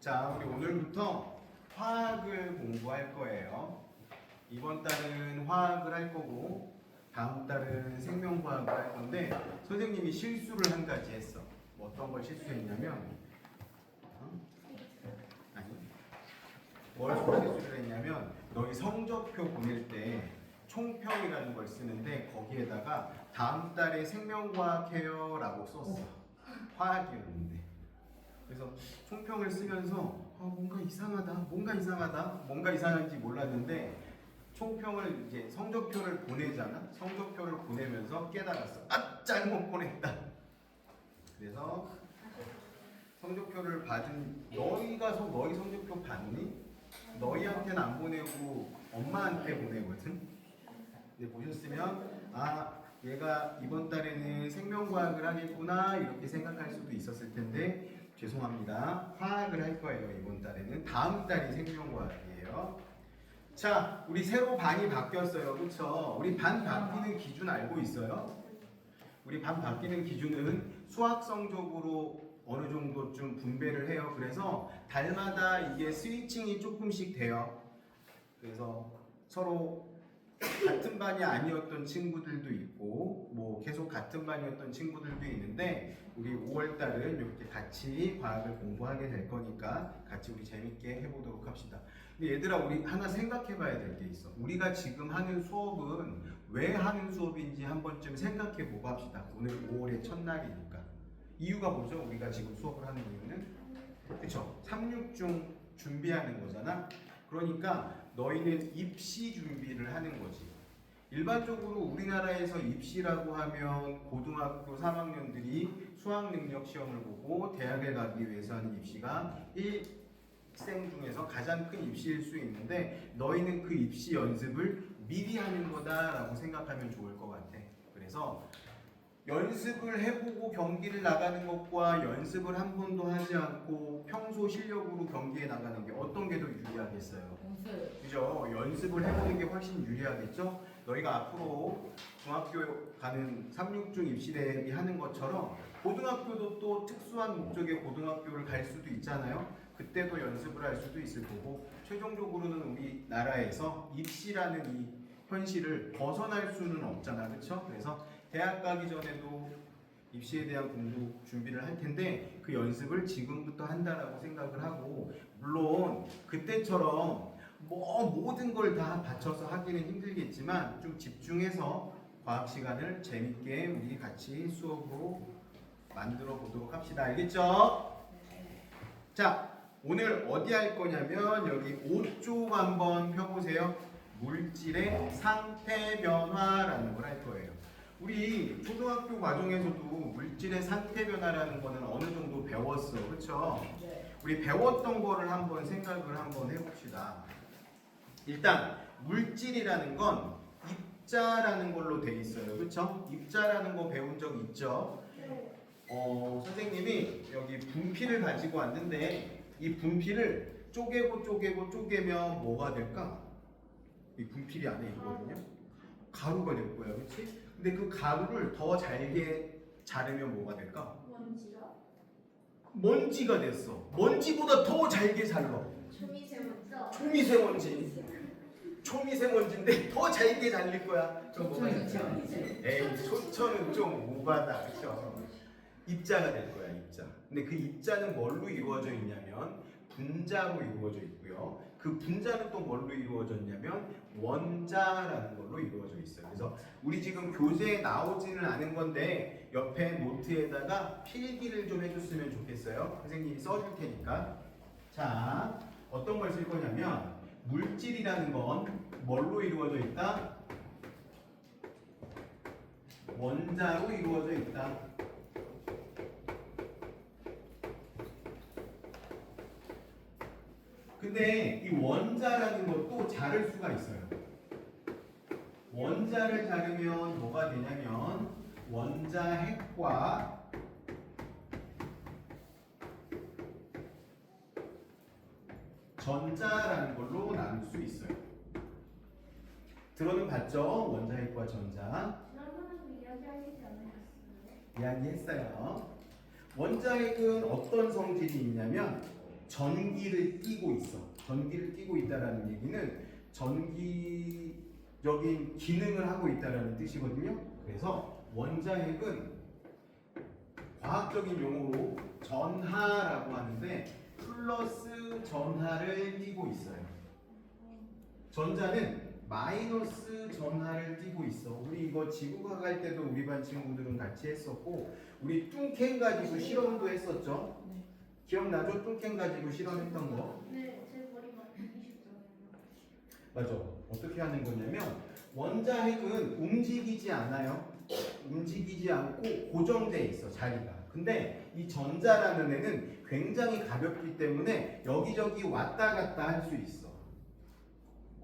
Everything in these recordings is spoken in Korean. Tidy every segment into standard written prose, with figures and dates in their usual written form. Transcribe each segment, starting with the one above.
자, 우리 오늘부터 화학을 공부할 거예요. 이번 달은 화학을 할 거고 다음 달은 생명과학을 할 건데 선생님이 실수를 한 가지 했어. 어떤 걸 실수했냐면 뭘 실수를 했냐면 너희 성적표 보낼 때 총평이라는 걸 쓰는데 거기에다가 다음 달에 생명과학 해요 라고 썼어. 화학이었는데. 그래서 총평을 쓰면서 뭔가 이상한지 몰랐는데 총평을 이제 성적표를 보내잖아. 성적표를 보내면서 깨달았어. 잘못 보냈다. 그래서 성적표를 받은 너희 성적표 받니? 너희한테는 안 보내고 엄마한테 보내거든. 이제 보셨으면 얘가 이번 달에는 생명과학을 하겠구나 이렇게 생각할 수도 있었을 텐데 죄송합니다. 화학을 할 거예요. 이번 달에는. 다음 달이 생명과학이에요. 자, 우리 새로 반이 바뀌었어요. 그렇죠? 우리 반 바뀌는 기준 알고 있어요? 우리 반 바뀌는 기준은 수학 성적으로 어느 정도 좀 분배를 해요. 그래서 달마다 이게 스위칭이 조금씩 돼요. 그래서 서로 같은 반이 아니었던 친구들도 있고 뭐 계속 같은 반이었던 친구들도 있는데 우리 5월 달은 이렇게 같이 과학을 공부하게 될 거니까 같이 우리 재밌게 해보도록 합시다. 근데 얘들아, 우리 하나 생각해 봐야 될 게 있어. 우리가 지금 하는 수업은 왜 하는 수업인지 한 번쯤 생각해 보고 합시다. 오늘 5월의 첫날이니까. 이유가 뭐죠? 우리가 지금 수업을 하는 이유는? 그쵸? 366 준비하는 거잖아. 그러니까 너희는 입시 준비를 하는 거지. 일반적으로 우리나라에서 입시라고 하면 고등학교 3학년들이 수학 능력 시험을 보고 대학에 가기 위해서 하는 입시가 일생 중에서 가장 큰 입시일 수 있는데 너희는 그 입시 연습을 미리 하는 거다라고 생각하면 좋을 것 같아. 그래서 연습을 해보고 경기를 나가는 것과 연습을 한 번도 하지 않고 평소 실력으로 경기에 나가는 게 어떤 게 더 유리하겠어요? 그죠? 연습을 해보는 게 훨씬 유리하겠죠? 너희가 앞으로 중학교 가는 366 입시 대비 하는 것처럼 고등학교도 또 특수한 목적의 고등학교를 갈 수도 있잖아요. 그때도 연습을 할 수도 있을 거고 최종적으로는 우리나라에서 입시라는 이 현실을 벗어날 수는 없잖아. 그렇죠? 그래서 대학 가기 전에도 입시에 대한 공부 준비를 할 텐데 그 연습을 지금부터 한다라고 생각을 하고, 물론 그때처럼 모든 걸 다 바쳐서 하기는 힘들겠지만 좀 집중해서 과학 시간을 재밌게 우리 같이 수업으로 만들어 보도록 합시다. 알겠죠? 자, 오늘 어디 할 거냐면 여기 5쪽 한번 펴보세요. 물질의 상태 변화라는 걸 할 거예요. 우리 초등학교 과정에서도 물질의 상태 변화라는 거는 어느 정도 배웠어. 그렇죠? 우리 배웠던 거를 한번 생각을 한번 해봅시다. 일단 물질이라는 건 입자라는 걸로 돼 있어요. 그렇죠? 입자라는 거 배운 적 있죠? 선생님이 여기 분필을 가지고 왔는데 이 분필을 쪼개면 뭐가 될까? 이 분필이 안에 있거든요. 가루가 될 거야. 그렇지? 근데 그 가루를 더 잘게 자르면 뭐가 될까? 먼지가 됐어. 먼지보다 더 잘게 잘라. 초미세먼지인데 더 잘게 잘릴 거야. 그럼 뭐가 될까? 에이, 초천은 좀 오바다. 그렇죠? 입자가 될 거야. 입자. 근데 그 입자는 뭘로 이루어져 있냐면 분자로 이루어져 있고요. 그 분자는 또 뭘로 이루어졌냐면 원자라는 걸로 이루어져 있어요. 그래서 우리 지금 교재에 나오지는 않은 건데 옆에 노트에다가 필기를 좀 해줬으면 좋겠어요. 선생님이 써줄 테니까. 자, 어떤 걸 쓸 거냐면 물질이라는 건 뭘로 이루어져 있다? 원자로 이루어져 있다. 근데 이 원자라는 것도 자를 수가 있어요. 원자를 자르면 뭐가 되냐면 원자핵과 전자라는 걸로 나눌 수 있어요. 들어는 봤죠? 원자핵과 전자. 이야기했어요. 원자핵은 어떤 성질이 있냐면 전기를 띠고 있어. 전기를 띠고 있다라는 얘기는 전기적인 기능을 하고 있다라는 뜻이거든요. 그래서 원자핵은 과학적인 용어로 전하라고 하는데 플러스 전하를 띠고 있어요. 전자는 마이너스 전하를 띠고 있어. 우리 이거 지구과학 할 때도 우리 반 친구들은 같이 했었고, 우리 뚱캔 가지고 실험도 했었죠. 네. 기억나죠? 뚱캔 가지고 실험했던 거. 네, 제 머리 맞추기 쉽잖아요. 맞아. 어떻게 하는 거냐면 원자핵은 움직이지 않아요. 움직이지 않고 고정돼 있어, 자리가. 근데 이 전자라는 애는 굉장히 가볍기 때문에 여기저기 왔다 갔다 할 수 있어.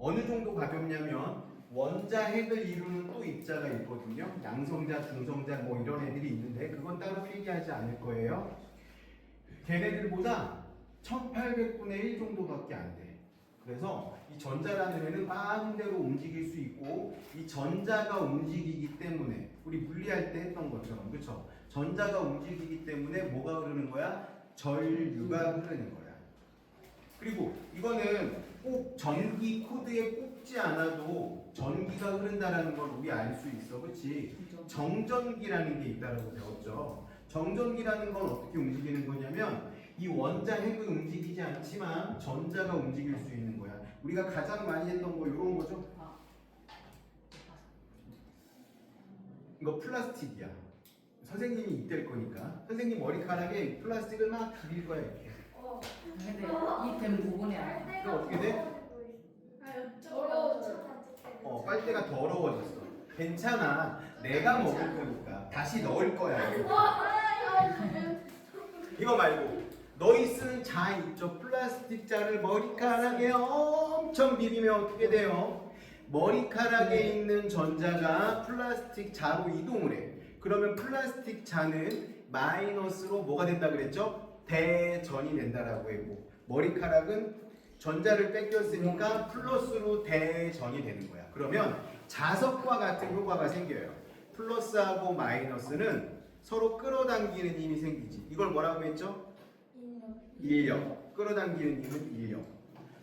어느 정도 가볍냐면 원자핵을 이루는 또 입자가 있거든요. 양성자, 중성자 뭐 이런 애들이 있는데 그건 따로 필기하지 않을 거예요. 걔네들보다 1800분의 1 정도밖에 안 돼. 그래서 이 전자라는 애는 마음대로 움직일 수 있고, 이 전자가 움직이기 때문에 우리 물리할 때 했던 것처럼, 그렇죠? 전자가 움직이기 때문에 뭐가 흐르는 거야? 전류가 흐르는 거야. 그리고 이거는 꼭 전기 코드에 꽂지 않아도 전기가 흐른다라는 걸 우리 알 수 있어, 그렇지? 정전기라는 게 있다라고 배웠죠. 정전기라는 건 어떻게 움직이는 거냐면 이 원자핵은 움직이지 않지만 전자가 움직일 수 있는 거야. 우리가 가장 많이 했던 거 이런 거죠. 이거 플라스틱이야. 선생님이 이때일 거니까 선생님 머리카락에 플라스틱을 막 비빌 거야 이렇게. 근데 이 된 부분이 아니야. 그럼 어떻게 돼? 빨대가 더러워졌어. 괜찮아. 내가 먹을 거니까 다시 넣을 거야. 이거 말고 너희 쓰는 자 있죠? 플라스틱 자를 머리카락에 엄청 비비면 어떻게 돼요? 머리카락에 있는 전자가 플라스틱 자로 이동을 해. 그러면 플라스틱 자는 마이너스로 뭐가 된다 그랬죠? 대전이 된다라고 했고, 머리카락은 전자를 뺏겼으니까 플러스로 대전이 되는 거야. 그러면 자석과 같은 효과가 생겨요. 플러스하고 마이너스는 서로 끌어당기는 힘이 생기지. 이걸 뭐라고 했죠? 인력. 끌어당기는 힘은 인력.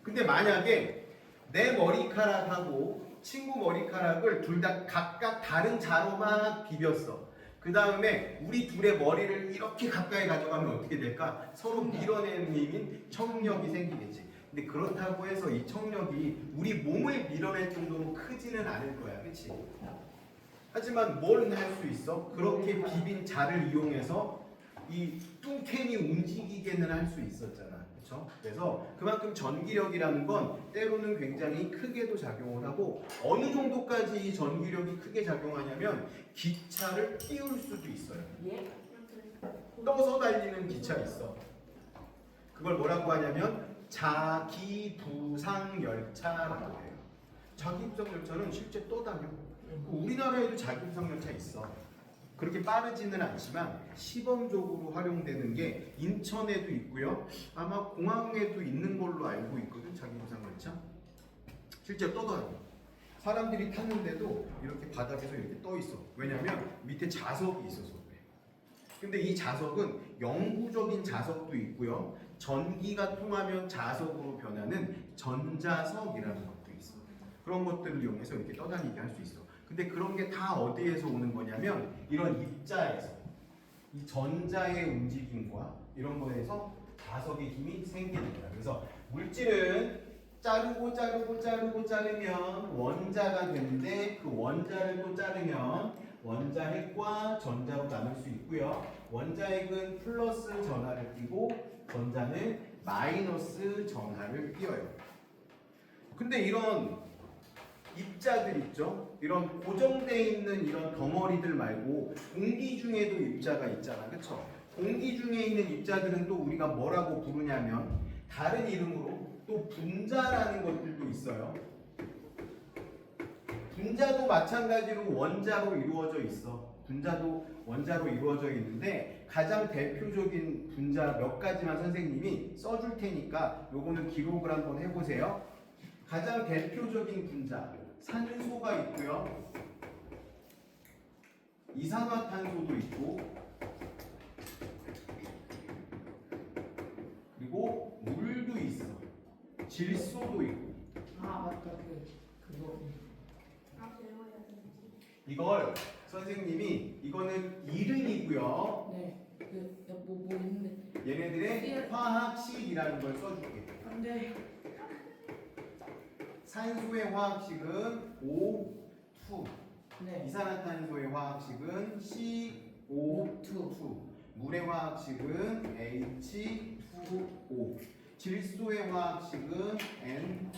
근데 만약에 내 머리카락하고 친구 머리카락을 둘 다 각각 다른 자로만 비볐어. 그 다음에 우리 둘의 머리를 이렇게 가까이 가져가면 어떻게 될까? 서로 밀어내는 힘인 청력이 생기겠지. 근데 그렇다고 해서 이 청력이 우리 몸을 밀어낼 정도로 크지는 않을 거야. 그치? 하지만 뭘 할 수 있어? 그렇게 비빈 자를 이용해서 이 뚱캔이 움직이게는 할 수 있었잖아. 그렇죠? 그래서 그만큼 전기력이라는 건 때로는 굉장히 크게도 작용을 하고, 어느 정도까지 이 전기력이 크게 작용하냐면 기차를 띄울 수도 있어요. 예? 떠서 달리는 기차 있어. 그걸 뭐라고 하냐면 자기부상열차라고 해요. 자기부상열차는 실제 떠다녀. 우리나라에도 자기부상열차 있어. 그렇게 빠르지는 않지만 시범적으로 활용되는 게 인천에도 있고요. 아마 공항에도 있는 걸로 알고 있거든. 자기부상열차. 실제 떠다녀. 사람들이 탔는데도 이렇게 바닥에서 이렇게 떠 있어. 왜냐면 밑에 자석이 있어서 그래. 근데 이 자석은 영구적인 자석도 있고요. 전기가 통하면 자석으로 변하는 전자석이라는 것도 있어. 그런 것들을 이용해서 이렇게 떠다니게 할 수 있어. 근데 그런 게 다 어디에서 오는 거냐면 이런 입자에서, 이 전자의 움직임과 이런 거에서 자석의 힘이 생기는 거야. 그래서 물질은 자르고 자르면 원자가 되는데, 그 원자를 또 자르면 원자핵과 전자로 나눌 수 있고요. 원자핵은 플러스 전하를 띠고 전자는 마이너스 전하를 띄어요. 근데 이런 입자들 있죠? 이런 고정되어 있는 이런 덩어리들 말고 공기 중에도 입자가 있잖아. 그쵸? 공기 중에 있는 입자들은 또 우리가 뭐라고 부르냐면 다른 이름으로 또 분자라는 것들도 있어요. 분자도 마찬가지로 원자로 이루어져 있어. 분자도 원자로 이루어져 있는데 가장 대표적인 분자 몇 가지만 선생님이 써줄 테니까 요거는 기록을 한번 해보세요. 가장 대표적인 분자, 산소가 있고요. 이산화탄소도 있고, 그리고 질소도 있고. 아 맞다 그거. 아, 배워야 되는지. 이걸 선생님이 이거는 이름이고요. 네. 그뭐 있는데. 얘네들의 화학식이라는 걸 써줄게. 안돼. 산소의 화학식은 O2. 네. 이산화탄소의 화학식은 CO2. 물의 화학식은 H2O. 질소의 화학식은 N2.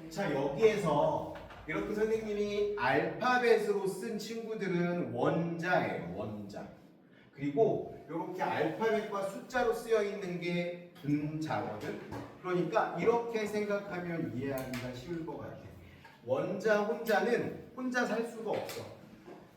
자, 여기에서 이렇게 선생님이 알파벳으로 쓴 친구들은 원자예요, 원자. 그리고 이렇게 알파벳과 숫자로 쓰여 있는 게 분자거든. 그러니까 이렇게 생각하면 이해하기가 쉬울 것 같아. 원자 혼자는 혼자 살 수가 없어.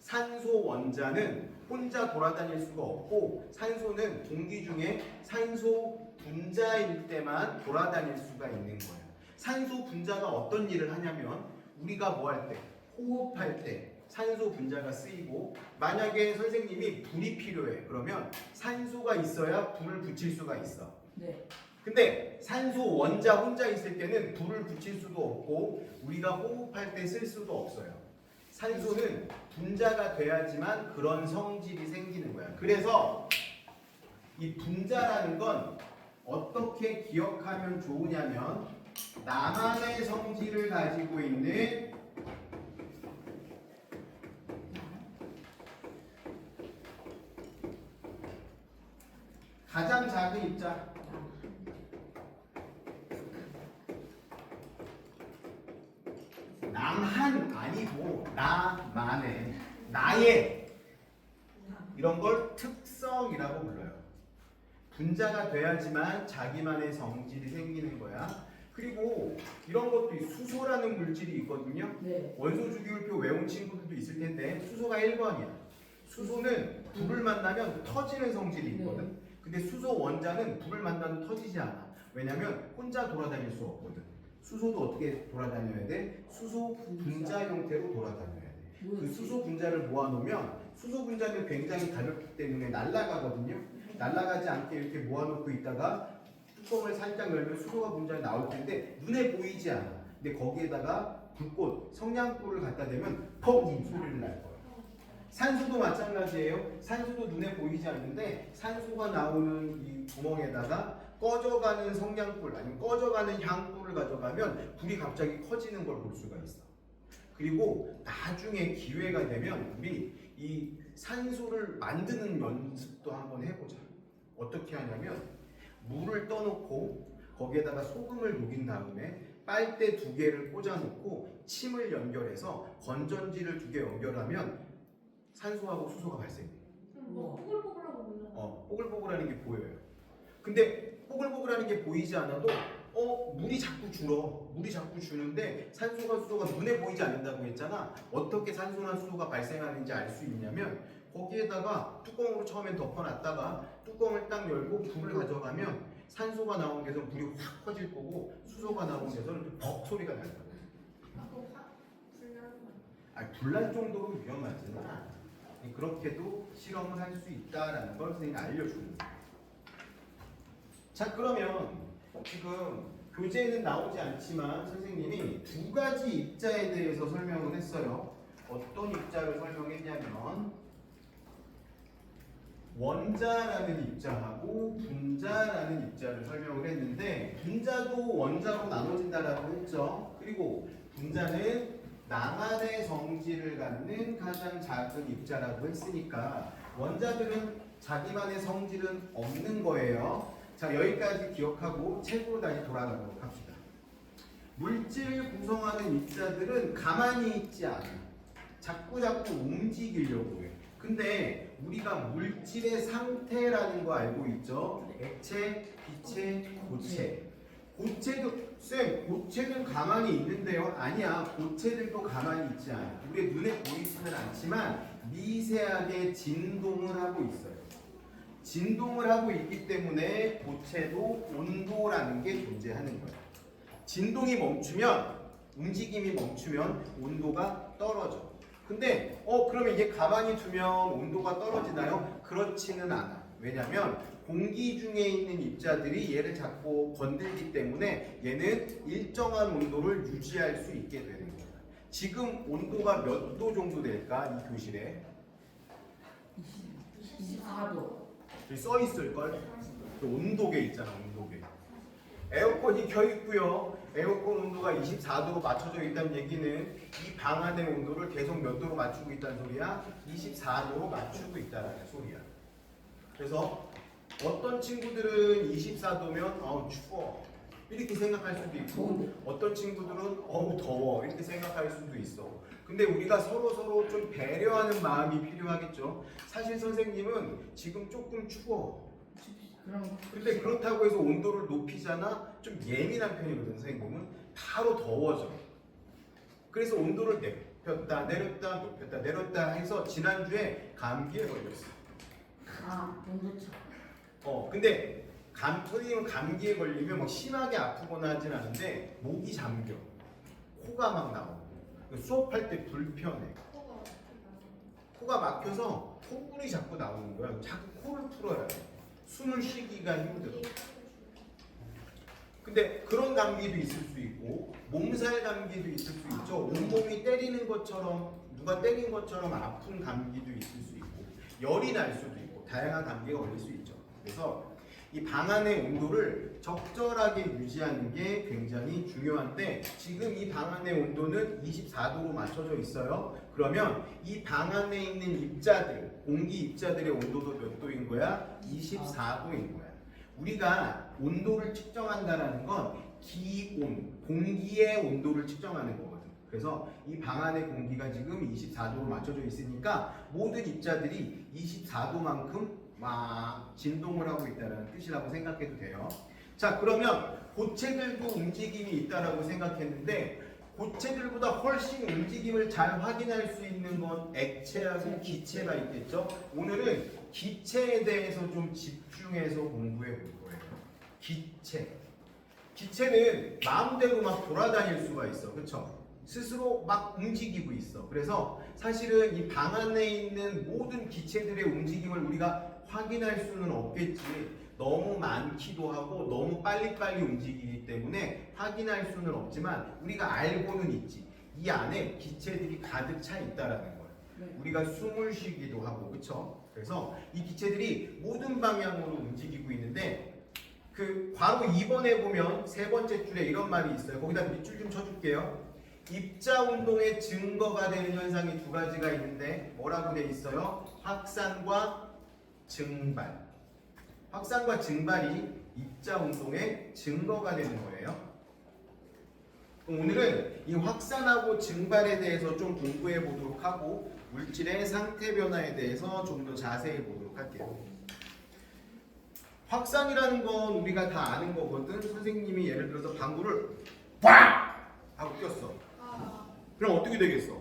산소 원자는 혼자 돌아다닐 수가 없고, 산소는 공기 중에 산소 분자일 때만 돌아다닐 수가 있는 거예요. 산소 분자가 어떤 일을 하냐면, 우리가 뭐 할 때? 호흡할 때 산소 분자가 쓰이고, 만약에 선생님이 불이 필요해. 그러면 산소가 있어야 불을 붙일 수가 있어. 네. 근데 산소 원자 혼자 있을 때는 불을 붙일 수도 없고 우리가 호흡할 때 쓸 수도 없어요. 산소는 분자가 돼야지만 그런 성질이 생기는 거야. 그래서 이 분자라는 건 어떻게 기억하면 좋으냐면, 나만의 성질을 가지고 있는 가장 작은 입자, 남한 아니고 나만의, 나의, 이런 걸 특성이라고 불러요. 분자가 돼야지만 자기만의 성질이 생기는 거야. 그리고 이런 것도 수소라는 물질이 있거든요. 네. 원소 주기율표 외운 친구들도 있을 텐데 수소가 1번이야. 수소는 불을 만나면 터지는 성질이 있거든. 근데 수소 원자는 불을 만나면 터지지 않아. 왜냐면 혼자 돌아다닐 수 없거든. 수소도 어떻게 돌아다녀야 돼? 수소 분자 형태로 돌아다녀야 돼. 그 수소 분자를 모아놓으면, 수소 분자는 굉장히 가볍기 때문에 날아가거든요. 날아가지 않게 이렇게 모아놓고 있다가 뚜껑을 살짝 열면 수소가 분자가 나올 텐데 눈에 보이지 않아. 근데 거기에다가 불꽃, 성냥불을 갖다 대면 펑 소리를 날 거예요. 산소도 마찬가지예요. 산소도 눈에 보이지 않는데 산소가 나오는 이 구멍에다가 꺼져가는 성냥불 아니면 꺼져가는 향불을 가져가면 불이 갑자기 커지는 걸 볼 수가 있어. 그리고 나중에 기회가 되면 우리 이 산소를 만드는 연습도 한번 해보자. 어떻게 하냐면, 물을 떠놓고 거기에다가 소금을 녹인 다음에 빨대 2개를 꽂아놓고 침을 연결해서 건전지를 2개 연결하면 산소하고 수소가 발생해. 뭐 뽀글뽀글하고 보이잖아. 뽀글뽀글하는 게 보여요. 근데 뽀글뽀글하는 게 보이지 않아도 물이 자꾸 줄어. 물이 자꾸 주는데 산소가 수소가 눈에 보이지 않는다고 했잖아. 어떻게 산소나 수소가 발생하는지 알 수 있냐면, 거기에다가 뚜껑으로 처음엔 덮어놨다가 뚜껑을 딱 열고 불을 가져가면 산소가 나온 데서 불이 확 커질 거고, 수소가 나온 데서는 벅 소리가 날 거야. 그거 불나는 거. 아니, 불날 정도로 위험하지는 않아. 그렇게도 실험을 할 수 있다라는 걸 선생님이 알려주는 거예요. 자, 그러면 지금 교재에는 나오지 않지만 선생님이 2가지 입자에 대해서 설명을 했어요. 어떤 입자를 설명했냐면, 원자라는 입자하고 분자라는 입자를 설명을 했는데, 분자도 원자로 나눠진다라고 했죠. 그리고 분자는 나만의 성질을 갖는 가장 작은 입자라고 했으니까 원자들은 자기만의 성질은 없는 거예요. 자, 여기까지 기억하고 책으로 다시 돌아가도록 합시다. 물질을 구성하는 입자들은 가만히 있지 않아. 자꾸 움직이려고 해. 근데 우리가 물질의 상태라는 거 알고 있죠? 액체, 기체, 고체. 고체는 가만히 있는데요? 아니야. 고체들도 가만히 있지 않아. 우리 눈에 보이지는 않지만 미세하게 진동을 하고 있어요. 진동을 하고 있기 때문에 고체도 온도라는 게 존재하는 거예요. 진동이 멈추면, 움직임이 멈추면 온도가 떨어져. 근데 그러면 이게 가만히 두면 온도가 떨어지나요? 그렇지는 않아. 왜냐면 공기 중에 있는 입자들이 얘를 자꾸 건들기 때문에 얘는 일정한 온도를 유지할 수 있게 되는 거야. 지금 온도가 몇 도 정도 될까? 이 교실에 24도. 여기 써 있을걸? 그 온도계 있잖아, 온도계. 에어컨이 켜 있고요. 에어컨 온도가 24도로 맞춰져 있다는 얘기는 이 방 안의 온도를 계속 몇 도로 맞추고 있다는 소리야? 24도로 맞추고 있다는 소리야. 그래서 어떤 친구들은 24도면 어우 추워 이렇게 생각할 수도 있고 어떤 친구들은 어우 더워 이렇게 생각할 수도 있어. 근데 우리가 서로 좀 배려하는 마음이 필요하겠죠. 사실 선생님은 지금 조금 추워. 그럼 근데 그렇다고 해서 온도를 높이잖아? 좀 예민한 편이거든. 선생님은 바로 더워져. 그래서 온도를 높였다 내렸다 높였다 내렸다 해서 지난주에 감기에 걸렸어. 온도차. 근데 선생님은 감기에 걸리면 막 심하게 아프거나 하진 않은데 목이 잠겨, 코가 막 나오고 수업할 때 불편해. 코가 막혀서 콧물이 자꾸 나오는 거야. 자꾸 코를 풀어야 돼. 숨을 쉬기가 힘들어. 근데 그런 감기도 있을 수 있고 몸살 감기도 있을 수 있죠. 온몸이 때리는 것처럼 누가 때린 것처럼 아픈 감기도 있을 수 있고 열이 날 수도 있고 다양한 감기가 걸릴 수 있죠. 그래서 이 방 안의 온도를 적절하게 유지하는 게 굉장히 중요한데 지금 이 방 안의 온도는 24도로 맞춰져 있어요. 그러면 이 방 안에 있는 입자들, 공기 입자들의 온도도 몇 도인 거야? 24도인 거야. 우리가 온도를 측정한다는 건 기온, 공기의 온도를 측정하는 거거든. 그래서 이 방 안의 공기가 지금 24도로 맞춰져 있으니까 모든 입자들이 24도만큼 막 진동을 하고 있다는 뜻이라고 생각해도 돼요. 자, 그러면 고체들도 움직임이 있다라고 생각했는데 고체들보다 훨씬 움직임을 잘 확인할 수 있는 건 액체하고 기체가 있겠죠. 오늘은 기체에 대해서 좀 집중해서 공부해 볼 거예요. 기체는 마음대로 막 돌아다닐 수가 있어. 그렇죠? 스스로 막 움직이고 있어. 그래서 사실은 이 방 안에 있는 모든 기체들의 움직임을 우리가 확인할 수는 없겠지. 너무 많기도 하고 너무 빨리빨리 움직이기 때문에 확인할 수는 없지만 우리가 알고는 있지. 이 안에 기체들이 가득 차 있다라는 거야. 우리가 숨을 쉬기도 하고, 그렇죠? 그래서 이 기체들이 모든 방향으로 움직이고 있는데 그 바로 2번에 보면 세 번째 줄에 이런 말이 있어요. 거기다 밑줄 좀 쳐줄게요. 입자 운동의 증거가 되는 현상이 두 가지가 있는데 뭐라고 돼 있어요? 확산과 증발. 확산과 증발이 입자 운동의 증거가 되는 거예요. 그럼 오늘은 이 확산하고 증발에 대해서 좀 공부해 보도록 하고 물질의 상태 변화에 대해서 좀 더 자세히 보도록 할게요. 확산이라는 건 우리가 다 아는 거거든. 선생님이 예를 들어서 방구를 빡! 하고 꼈어. 그럼 어떻게 되겠어?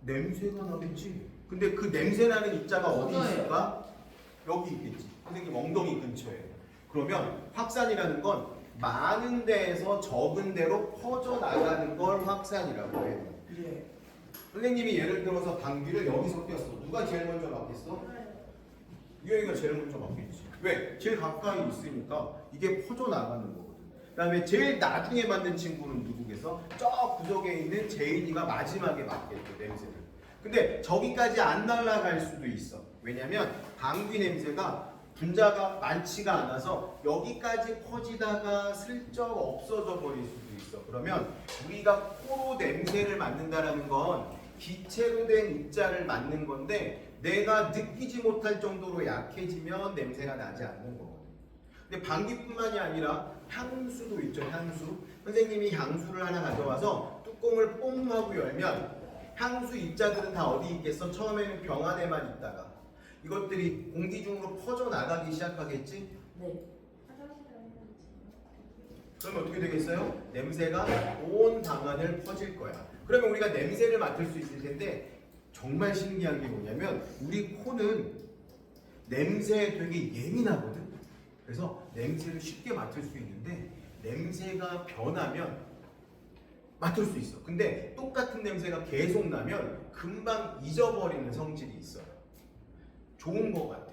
냄새가 나겠지. 근데 그 냄새 나는 입자가 어디 있을까? 여기 있겠지. 선생님 엉덩이 근처에. 그러면 확산이라는 건 많은 데에서 적은 데로 퍼져 나가는 걸 확산이라고 해요. 선생님이 예를 들어서 방귀를 여기서 꼈어. 누가 제일 먼저 맞겠어? 유영이가 제일 먼저 맞겠지. 왜? 제일 가까이 있으니까 이게 퍼져 나가는 거거든. 그다음에 제일 나중에 맞는 친구는 누구겠어? 저 구석에 있는 재인이가 마지막에 맞겠죠, 냄새를. 근데 저기까지 안 날아갈 수도 있어. 왜냐면 방귀 냄새가 분자가 많지가 않아서 여기까지 퍼지다가 슬쩍 없어져 버릴 수도 있어. 그러면 우리가 코로 냄새를 맡는다라는 건 기체로 된 입자를 맡는 건데 내가 느끼지 못할 정도로 약해지면 냄새가 나지 않는 거거든. 근데 방귀뿐만이 아니라 향수도 있죠. 향수. 선생님이 향수를 하나 가져와서 뚜껑을 뽕 하고 열면 향수 입자들은 다 어디 있겠어? 처음에는 병 안에만 있다가 이것들이 공기 중으로 퍼져 나가기 시작하겠지? 네. 그러면 어떻게 되겠어요? 냄새가 온 방안을 퍼질 거야. 그러면 우리가 냄새를 맡을 수 있을 텐데 정말 신기한 게 뭐냐면 우리 코는 냄새에 되게 예민하거든. 그래서 냄새를 쉽게 맡을 수 있는데 냄새가 변하면 맡을 수 있어. 근데 똑같은 냄새가 계속 나면 금방 잊어버리는 성질이 있어요. 좋은 것 같아.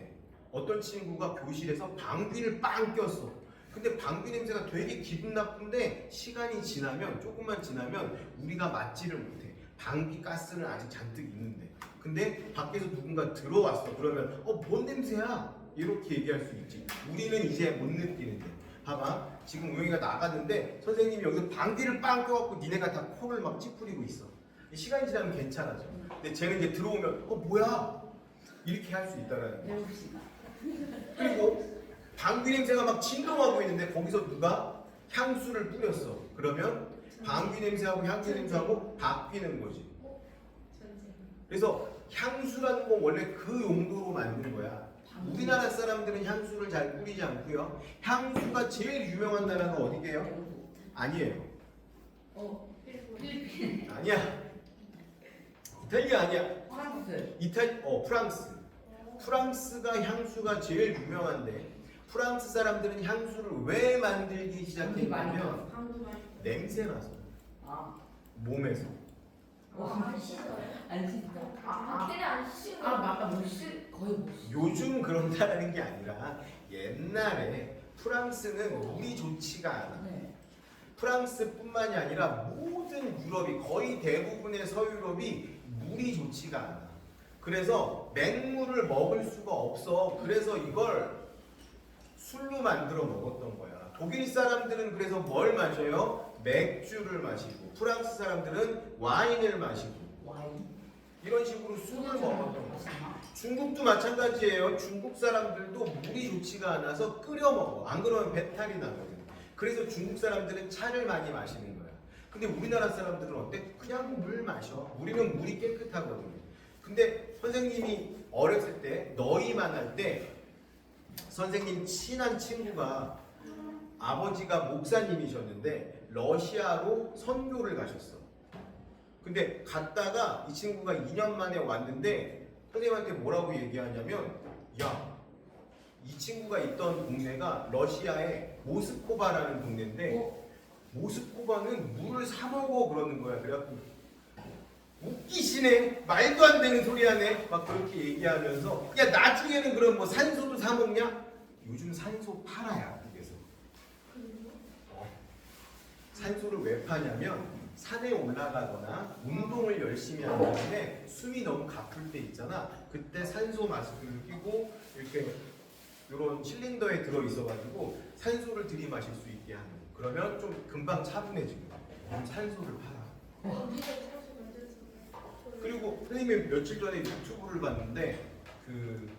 어떤 친구가 교실에서 방귀를 빵 꼈어. 근데 방귀 냄새가 되게 기분 나쁜데 시간이 지나면 조금만 지나면 우리가 맡지를 못해. 방귀 가스는 아직 잔뜩 있는데. 근데 밖에서 누군가 들어왔어. 그러면 뭔 냄새야? 이렇게 얘기할 수 있지. 우리는 이제 못 느끼는데. 봐봐. 지금 우영이가 나가는데 선생님이 여기서 방귀를 빵 껴갖고 니네가 다 코를 막 찌푸리고 있어. 시간이 지나면 괜찮아져. 근데 쟤는 이제 들어오면 뭐야? 이렇게 할 수 있다라는 거야. 배웁시다. 그리고 방귀 냄새가 막 진동하고 있는데 거기서 누가 향수를 뿌렸어. 그러면 방귀 냄새하고 향수 냄새하고 바뀌는 거지. 전체. 그래서 향수라는 건 원래 그 용도로 만든 거야. 우리나라 사람들은 향수를 잘 뿌리지 않고요. 향수가 제일 유명한 나라가 어디게요? 아니에요. 필리핀. 아니야. 이탈리아 아니야. 프랑스. 프랑스. 프랑스가 향수가 제일 유명한데 프랑스 사람들은 향수를 왜 만들기 시작했냐면 방구 많이. 냄새 나서 아. 몸에서. 안 씻어요? 안 씻다. 걔네 안 씻는 아 거. 맞다. 거의 못 씻어. 요즘 그런다는 게 아니라 옛날에 프랑스는 물이 좋지가 않아. 네. 프랑스뿐만이 아니라 모든 유럽이 거의 대부분의 서유럽이 물이 좋지가 않아. 그래서 맹물을 먹을 수가 없어. 그래서 이걸 술로 만들어 먹었던 거야. 독일 사람들은 그래서 뭘 마셔요? 맥주를 마시고 프랑스 사람들은 와인을 마시고 와인. 이런 식으로 술을 먹었던 거야. 중국도 마찬가지예요. 중국 사람들도 물이 좋지가 않아서 끓여 먹어. 안 그러면 배탈이 나거든. 그래서 중국 사람들은 차를 많이 마시는 거야. 근데 우리나라 사람들은 어때? 그냥 물 마셔. 우리는 물이 깨끗하거든. 근데 선생님이 어렸을 때 너희만 할 때 선생님 친한 친구가 아버지가 목사님이셨는데 러시아로 선교를 가셨어. 근데 갔다가 이 친구가 2년 만에 왔는데 선생님한테 뭐라고 얘기하냐면 야, 이 친구가 있던 동네가 러시아의 모스코바라는 동네인데 모스코바는 물을 사 먹어 그러는 거야. 그래갖고 웃기시네. 말도 안 되는 소리 하네. 막 그렇게 얘기하면서 야 나중에는 그럼 뭐 산소도 사 먹냐? 요즘 산소 팔아야 그래서 산소를 왜 파냐면 산에 올라가거나 운동을 열심히 한 다음에 숨이 너무 가쁠 때 있잖아. 그때 산소 마스크를 끼고 이렇게 이런 실린더에 들어 있어가지고 산소를 들이마실 수 있게 하는. 그러면 좀 금방 차분해지고 그럼 산소를 팔아. 그리고 선생님이 며칠 전에 유튜브를 봤는데 그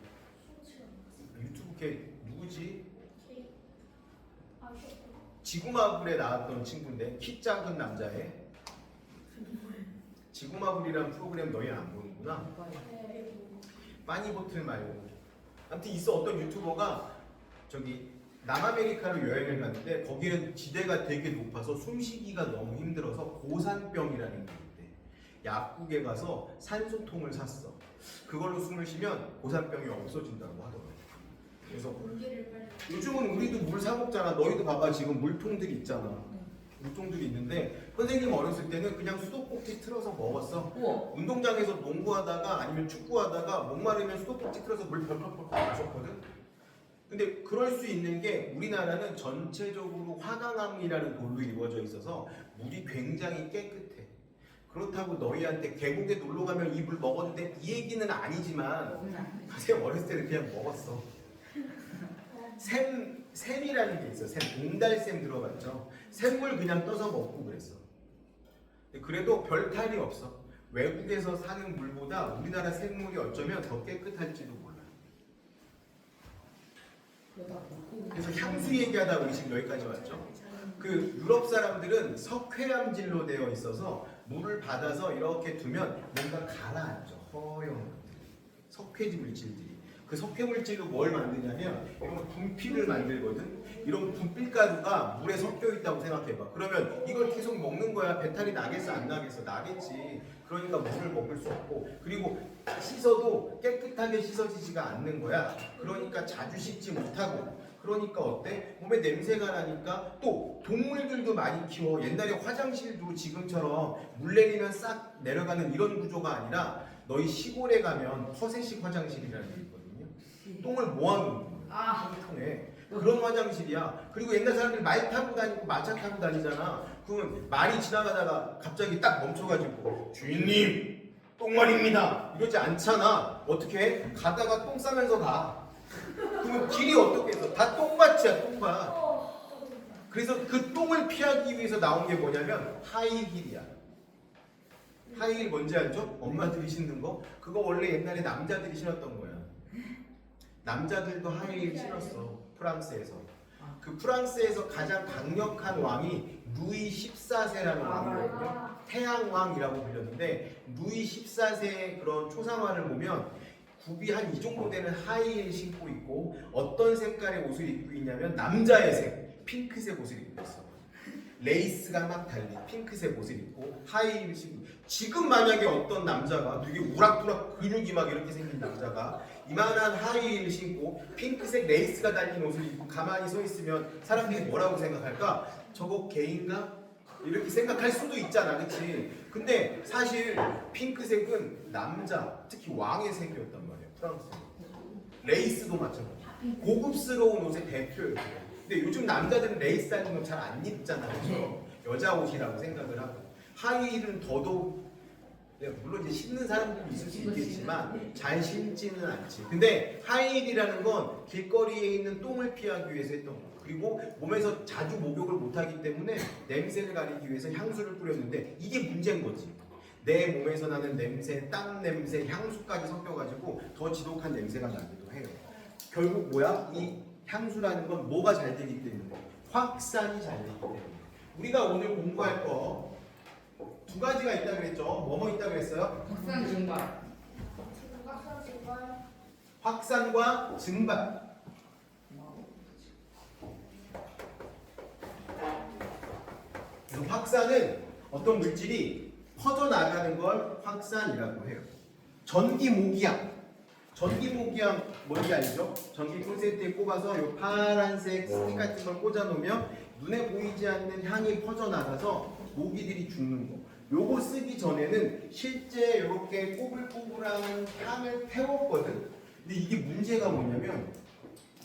유튜브 걔 누구지? 지구마블에 나왔던 친구인데 키 작은 남자애. 지구마블이란 프로그램 너희 안 보는구나. 빠니보틀 말고. 아무튼 있어. 어떤 유튜버가 저기 남아메리카로 여행을 갔는데 거기는 지대가 되게 높아서 숨쉬기가 너무 힘들어서 고산병이라는 게 있대. 약국에 가서 산소통을 샀어. 그걸로 숨을 쉬면 고산병이 없어진다고 하더라고. 그래서 요즘은 우리도 물 사 먹잖아. 너희도 봐봐. 지금 물통들이 있잖아. 물통들이 있는데 선생님 어렸을 때는 그냥 수도꼭지 틀어서 먹었어. 우와. 운동장에서 농구하다가 아니면 축구하다가 목마르면 수도꼭지 틀어서 물 펄펄펄 마셨거든. 근데 그럴 수 있는 게 우리나라는 전체적으로 화강암이라는 돌로 이루어져 있어서 물이 굉장히 깨끗해. 그렇다고 너희한테 계곡에 놀러 가면 이 물 먹어도 돼? 이 얘기는 아니지만 선생님 어렸을 때는 그냥 먹었어. 샘이라는 게 있어. 옹달샘 들어봤죠? 샘물 그냥 떠서 먹고 그랬어. 그래도 별 탈이 없어. 외국에서 사는 물보다 우리나라 샘물이 어쩌면 더 깨끗할지도 몰라. 그래서 향수 얘기하다 우리 지금 여기까지 왔죠. 그 유럽 사람들은 석회암질로 되어 있어서 물을 받아서 이렇게 두면 뭔가 가라앉죠. 허연 것들이. 석회 물질들이. 그 석회 물질로 뭘 만드냐면 이런 분필을 만들거든. 이런 분필 가루가 물에 섞여 있다고 생각해봐. 그러면 이걸 계속 먹는 거야. 배탈이 나겠어 안 나겠어? 나겠지. 그러니까 물을 먹을 수 없고, 그리고 씻어도 깨끗하게 씻어지지가 않는 거야. 그러니까 자주 씻지 못하고, 그러니까 어때? 몸에 냄새가 나니까. 또 동물들도 많이 키워. 옛날에 화장실도 지금처럼 물 내리면 싹 내려가는 이런 구조가 아니라 너희 시골에 가면 퍼세식 화장실이라는 게 있거든요. 똥을 모아놓는 거야. 아. 통에. 그런 화장실이야. 그리고 옛날 사람들이 말 타고 다니고 마차 타고 다니잖아. 그러면 말이 지나가다가 갑자기 딱 멈춰가지고 주인님 똥말입니다 이러지 않잖아. 어떻게 해? 가다가 똥 싸면서 가. 그러면 길이 어떻게 해서 다 똥밭이야 똥밭. 그래서 그 똥을 피하기 위해서 나온 게 뭐냐면 하이힐이야. 하이힐 뭔지 알죠? 엄마들이 신는 거. 그거 원래 옛날에 남자들이 신었던 거야. 남자들도 하이힐 신었어. 프랑스에서. 그 프랑스에서 가장 강력한 왕이 루이 14세라는 왕이거든요. 태양왕이라고 불렸는데 루이 14세의 그런 초상화를 보면 굽이 한 이 정도 되는 하이힐 신고 있고 어떤 색깔의 옷을 입고 있냐면 남자의 색, 핑크색 옷을 입고 있어. 레이스가 막 달린 핑크색 옷을 입고 하이힐 신고. 지금 만약에 어떤 남자가 되게 우락부락 근육이 막 이렇게 생긴 남자가 이만한 하이힐 신고 핑크색 레이스가 달린 옷을 입고 가만히 서 있으면 사람들이 뭐라고 생각할까? 저거 개인가? 이렇게 생각할 수도 있잖아, 그치? 근데 사실 핑크색은 남자, 특히 왕의 색이었단 말이야, 프랑스. 레이스도 마찬가지. 고급스러운 옷의 대표였어요. 근데 요즘 남자들은 레이스 달린 거 잘 안 입잖아, 그죠? 여자 옷이라고 생각을 하고. 하이힐은 더더욱 물론 이제 신는 사람들도 있을 수 있겠지만 잘 신지는 않지. 근데 하이힐이라는 건 길거리에 있는 똥을 피하기 위해서 했던 거. 그리고 몸에서 자주 목욕을 못하기 때문에 냄새를 가리기 위해서 향수를 뿌렸는데 이게 문제인 거지. 내 몸에서 나는 냄새, 땀 냄새, 향수까지 섞여가지고 더 지독한 냄새가 나기도 해요. 결국 뭐야? 이 향수라는 건 뭐가 잘 되기 때문에 확산이 잘 되기 때문에. 우리가 오늘 공부할 거 두 가지가 있다 그랬죠? 뭐뭐 있다 그랬어요? 확산 증발. 확산과 증발. 그래서 확산은 어떤 물질이 퍼져나가는 걸 확산이라고 해요. 전기모기향. 전기모기향 뭔지 알죠? 전기 콘센트에 꼽아서 요 파란색 스틱 같은 걸 꽂아 놓으면 눈에 보이지 않는 향이 퍼져나가서 모기들이 죽는 거. 요거 쓰기 전에는 실제 이렇게 꼬불꼬불한 향을 태웠거든. 근데 이게 문제가 뭐냐면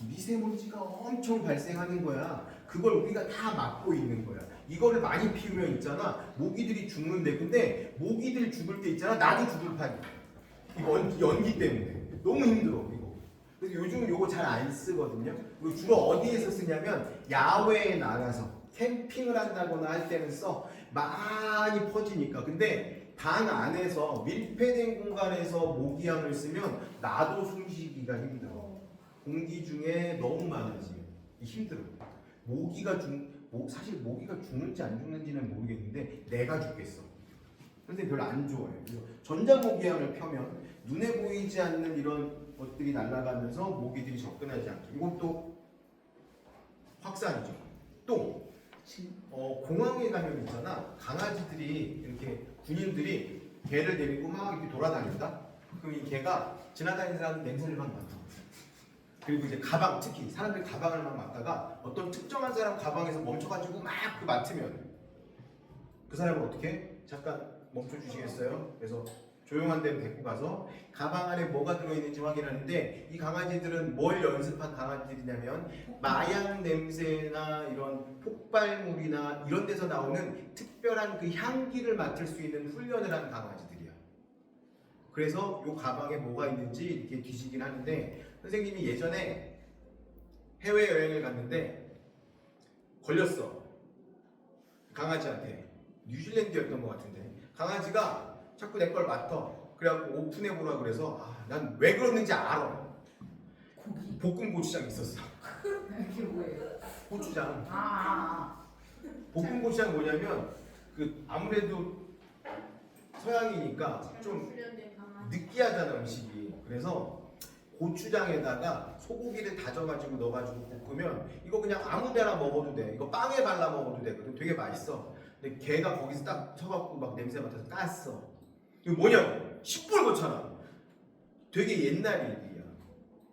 미세먼지가 엄청 발생하는 거야. 그걸 우리가 다 막고 있는 거야. 이거를 많이 피우면 있잖아, 모기들이 죽는데. 근데 모기들 죽을 때 있잖아, 나도 죽을 판이야. 이 연기 때문에 너무 힘들어 이거. 그래서 요즘 요거 잘 안 쓰거든요. 그리고 주로 어디에서 쓰냐면 야외에 나가서 캠핑을 한다거나 할 때는 써. 많이 퍼지니까. 근데 단 안에서 밀폐된 공간에서 모기향을 쓰면 나도 숨쉬기가 힘들어. 공기 중에 너무 많아지면 힘들어. 사실 모기가 죽는지 안 죽는지는 모르겠는데 내가 죽겠어. 근데 별로 안 좋아해. 전자모기향을 펴면 눈에 보이지 않는 이런 것들이 날아가면서 모기들이 접근하지 않게. 이것도 확산이죠. 또 공항에 가면 있잖아, 강아지들이 이렇게 군인들이 개를 데리고 막 이렇게 돌아다닌다. 그럼 이 개가 지나다니는 사람 냄새를 막 맡아. 그리고 이제 가방, 특히 사람들 가방을 막 맡다가 어떤 특정한 사람 가방에서 멈춰가지고 막 그 맡으면 그 사람을 어떻게 해? 잠깐 멈춰 주시겠어요? 그래서 조용한 데로 데리고 가서 가방 안에 뭐가 들어있는지 확인하는데, 이 강아지들은 뭘 연습한 강아지들이냐면 마약 냄새나 이런 폭발물이나 이런 데서 나오는 특별한 그 향기를 맡을 수 있는 훈련을 한 강아지들이야. 그래서 요 가방에 뭐가 있는지 이렇게 뒤지긴 하는데, 선생님이 예전에 해외여행을 갔는데 걸렸어, 강아지한테. 뉴질랜드였던 것 같은데 강아지가 자꾸 내 걸 맡아. 그래갖고 오픈해보라 그래서 난 왜 그러는지 알아. 고기. 볶음 고추장 있었어. 이게 뭐예요? 고추장. 볶음 볶음 고추장 뭐냐면 그 아무래도 서양이니까 좀 느끼하잖아 음식이. 그래서 고추장에다가 소고기를 다져가지고 넣어가지고 볶으면 이거 그냥 아무데나 먹어도 돼. 이거 빵에 발라 먹어도 되거든. 되게 맛있어. 근데 걔가 거기서 딱 서갖고 막 냄새 맡아서 깠어. 이거 뭐냐고. 시뻘겋잖아. 되게 옛날 일이야.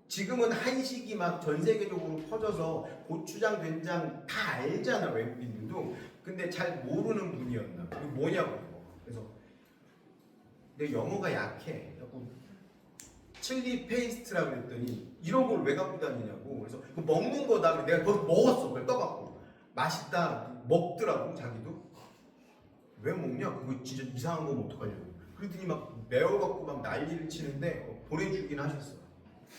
지금은 한식이 막 전 세계적으로 퍼져서 고추장, 된장 다 알잖아, 외국인들도. 근데 잘 모르는 분이었나. 이거 뭐냐고. 그래서 내 영어가 약해. 칠리 페이스트라고 그랬더니 이런 걸 왜 갖고 다니냐고. 그래서 그 먹는 거다. 내가 거기 먹었어. 그걸 떠갖고 맛있다 먹더라고. 자기도 왜 먹냐? 그거 진짜 이상한 거면 어떡하냐고. 그랬더니 막 매워갖고 막 난리를 치는데 보내주긴 하셨어.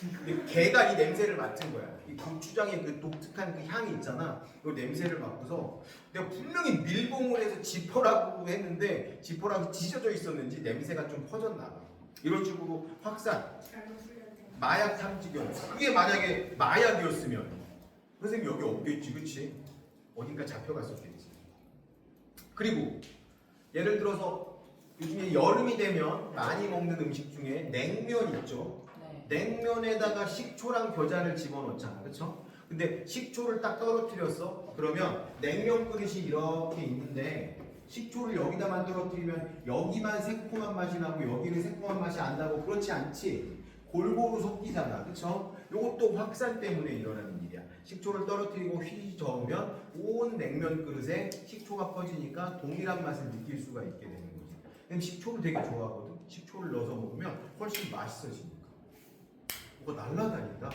근데 걔가 이 냄새를 맡은 거야. 이 고추장의 그 독특한 그 향이 있잖아. 그 냄새를 맡고서 내가 분명히 밀봉을 해서 지퍼라고 했는데 지퍼라고 찢어져 있었는지 냄새가 좀 퍼졌나 봐. 이런 식으로 확산, 잘못 풀렸네. 마약 탐지견. 그게 만약에 마약이었으면 선생님 여기 없겠지, 그치? 어딘가 잡혀갔었겠지. 그리고 예를 들어서 요즘에 여름이 되면 많이 먹는 음식 중에 냉면 있죠. 네. 냉면에다가 식초랑 겨자를 집어넣잖아, 그렇죠? 근데 식초를 딱 떨어뜨렸어. 그러면 냉면 그릇이 이렇게 있는데 식초를 여기다만 떨어뜨리면 여기만 새콤한 맛이 나고 여기는 새콤한 맛이 안 나고 그렇지 않지. 골고루 섞이잖아, 그렇죠? 요것도 확산 때문에 일어나는 일이야. 식초를 떨어뜨리고 휘 저으면 온 냉면 그릇에 식초가 퍼지니까 동일한 맛을 느낄 수가 있게 되는 거지. 근데 식초를 되게 좋아하거든. 식초를 넣어서 먹으면 훨씬 맛있어지니까. 뭐가 날라다닌다.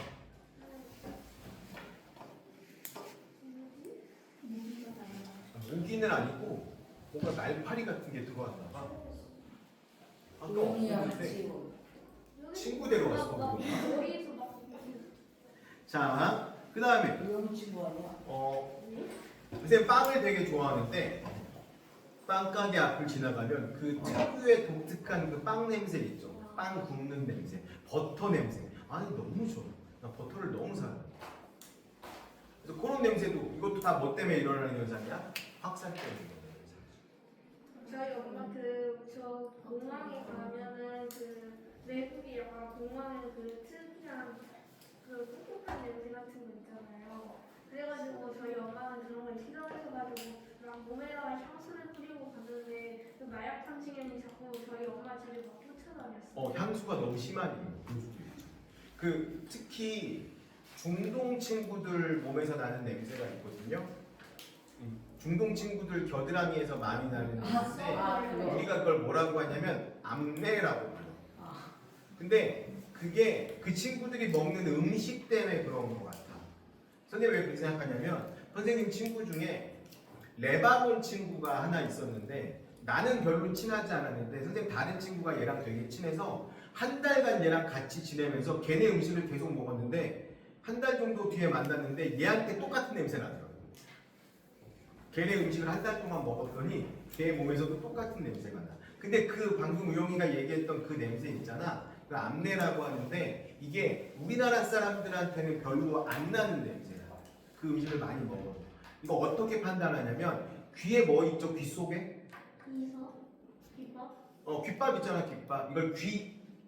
모기는 아니고 뭔가 날파리 같은 게 들어왔나 봐. 아까 우영이랑 없었는데 같이 친구 데려왔어. 머리에서 막 자, 그 다음에 우영이 친구 아니야? 선생님 빵을 되게 좋아하는데 빵 가게 앞을 지나가면 그 특유의 독특한 그 빵 냄새 있죠. 빵 굽는 냄새, 버터 냄새. 아니 너무 좋아. 나 버터를 너무 사랑해. 그래서 그런 냄새도 이것도 다 뭐 때문에 일어나는 현상이야? 확산 때문에 일어나는 현상. 저희 엄마 저 공항에 가면은 그 외국이 약간 공항에 그 특이한 그 꿉꿉한 냄새 같은 거 있잖아요. 그래가지고 저희 엄마는 그런 걸 싫어해서가지고 막 몸에다가 향수를 뿌리고 갔는데 그 마약 탐지견이 자꾸 저희 엄마 집에 막 쫓아다녔어요. 향수가 너무 심하니까 그럴 수도 있죠. 그 특히 중동 친구들 몸에서 나는 냄새가 있거든요. 중동 친구들 겨드랑이에서 많이 나는 냄새. 그거. 우리가 그걸 뭐라고 하냐면 암내라고 불러. 아. 근데 그게 그 친구들이 먹는 음식 때문에 그런 것 같아. 선생님 왜 그렇게 생각하냐면 선생님 친구 중에 레바논 친구가 하나 있었는데 나는 별로 친하지 않았는데 선생님 다른 친구가 얘랑 되게 친해서 한 달간 얘랑 같이 지내면서 걔네 음식을 계속 먹었는데 한 달 정도 뒤에 만났는데 얘한테 똑같은 냄새 나더라고. 걔네 음식을 한 달 동안 먹었더니 걔 몸에서도 똑같은 냄새가 나. 근데 그 방금 우영이가 얘기했던 그 냄새 있잖아. 그 암내라고 하는데 이게 우리나라 사람들한테는 별로 안 나는 냄새야. 그 음식을 많이 먹어. 이거 어떻게 판단하냐면 귀에 뭐 있죠? 귀 속에? 비법? 귓밥 있잖아, 귓밥. 이걸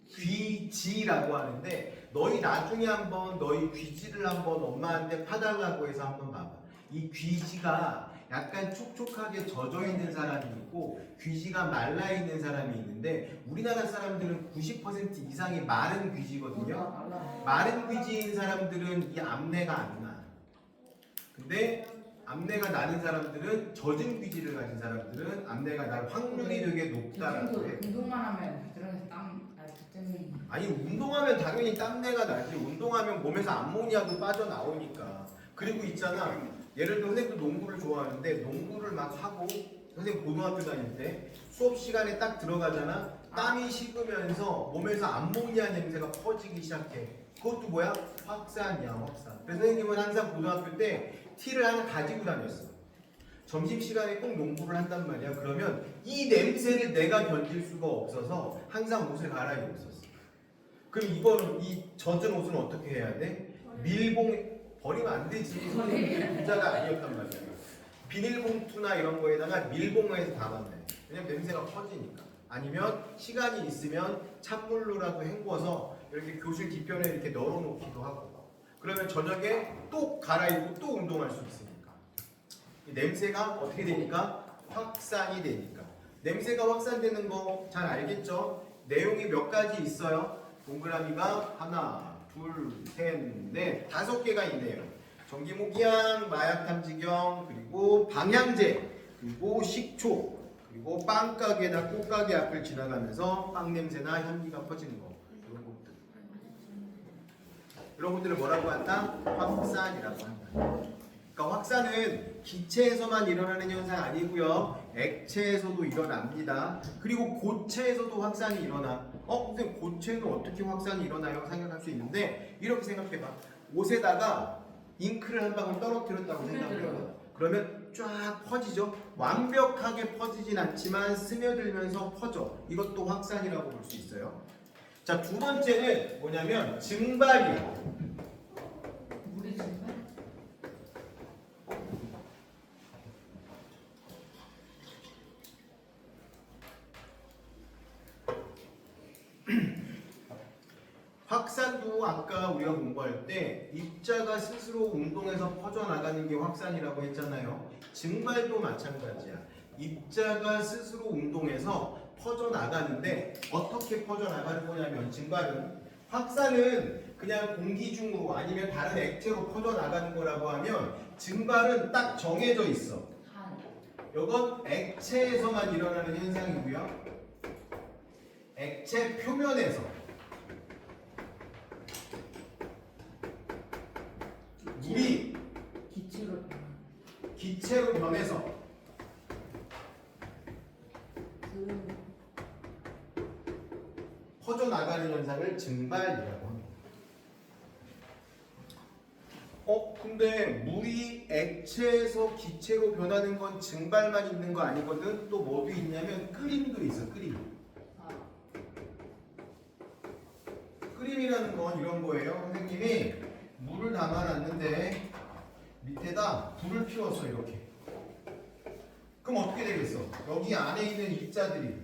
귀지라고 하는데 너희 나중에 한번 너희 귀지를 한번 엄마한테 파달라고 해서 한번 봐봐. 이 귀지가 약간 촉촉하게 젖어 있는 사람이 있고 귀지가 말라 있는 사람이 있는데 우리나라 사람들은 90% 이상이 마른 귀지거든요. 마른 귀지인 사람들은 이 암내가 안 나. 근데 암내가 나는 사람들은 젖은 귀지를 가진 사람들은 암내가 날 확률이 되게 높다라고 해. 운동만 하면 들어가서 땀 나기 때문에. 아니 운동하면 당연히 땀내가 나지. 운동하면 몸에서 암모니아도 빠져나오니까. 그리고 있잖아. 예를 들어 선생님도 농구를 좋아하는데 농구를 막 하고 선생님 고등학교 다닐 때 수업 시간에 딱 들어가잖아. 땀이 식으면서 몸에서 암모니아 냄새가 퍼지기 시작해. 그것도 뭐야? 확산이야, 확산. 그래서 선생님은 항상 고등학교 때 티를 하나 가지고 다녔어. 점심시간에 꼭 농구를 한단 말이야. 그러면 이 냄새를 내가 견딜 수가 없어서 항상 옷을 갈아입었었어. 그럼 이거는 이 젖은 옷은 어떻게 해야 돼? 밀봉 버리면 안 되지. 부자가 아니었단 말이야. 비닐봉투나 이런 거에다가 밀봉해서 담았네. 왜냐면 냄새가 퍼지니까. 아니면 시간이 있으면 찬물로라도 헹궈서 이렇게 교실 뒤편에 이렇게 널어놓기도 하고. 그러면 저녁에 또 갈아입고 또 운동할 수 있으니까. 이 냄새가 어떻게 되니까? 확산이 되니까. 냄새가 확산되는 거 잘 알겠죠? 내용이 몇 가지 있어요. 동그라미가 하나, 둘, 셋, 넷, 5개가 있네요. 전기모기향, 마약탐지경, 그리고 방향제, 그리고 식초, 그리고 빵가게나 꽃가게 앞을 지나가면서 빵 냄새나 향기가 퍼지는 거. 이런 것들. 이런 것들을 뭐라고 한다? 확산이라고 한다. 그러니까 확산은 기체에서만 일어나는 현상 아니고요. 액체에서도 일어납니다. 그리고 고체에서도 확산이 일어나. 선생님 고체는 어떻게 확산이 일어나요? 생각할 수 있는데 이렇게 생각해봐. 옷에다가 잉크를 한 방울 떨어뜨렸다고 생각해봐. 그러면 쫙 퍼지죠. 완벽하게 퍼지진 않지만 스며들면서 퍼져. 이것도 확산이라고 볼 수 있어요. 자, 두 번째는 뭐냐면 증발이야. 물이 증발? 확산도 아까 우리가 공부할 때 입자가 스스로 운동해서 퍼져나가는 게 확산이라고 했잖아요. 증발도 마찬가지야. 입자가 스스로 운동해서 퍼져나가는데 어떻게 퍼져나가는 거냐면 증발은 확산은 그냥 공기 중으로 아니면 다른 액체로 퍼져나가는 거라고 하면 증발은 딱 정해져 있어. 한. 이건 액체에서만 일어나는 현상이고요. 액체 표면에서 물이 기체로 기체로 변해서 그 퍼져나가는 현상을 증발이라고 합니다. 근데 물이 액체에서 기체로 변하는 건 증발만 있는 거 아니거든. 또 뭐도 있냐면 끓임도 있어. 끓임. 끓임이라는 건 이런 거예요. 선생님이 물을 담아놨는데 밑에다 불을 피웠어. 이렇게. 그럼 어떻게 되겠어? 여기 안에 있는 입자들이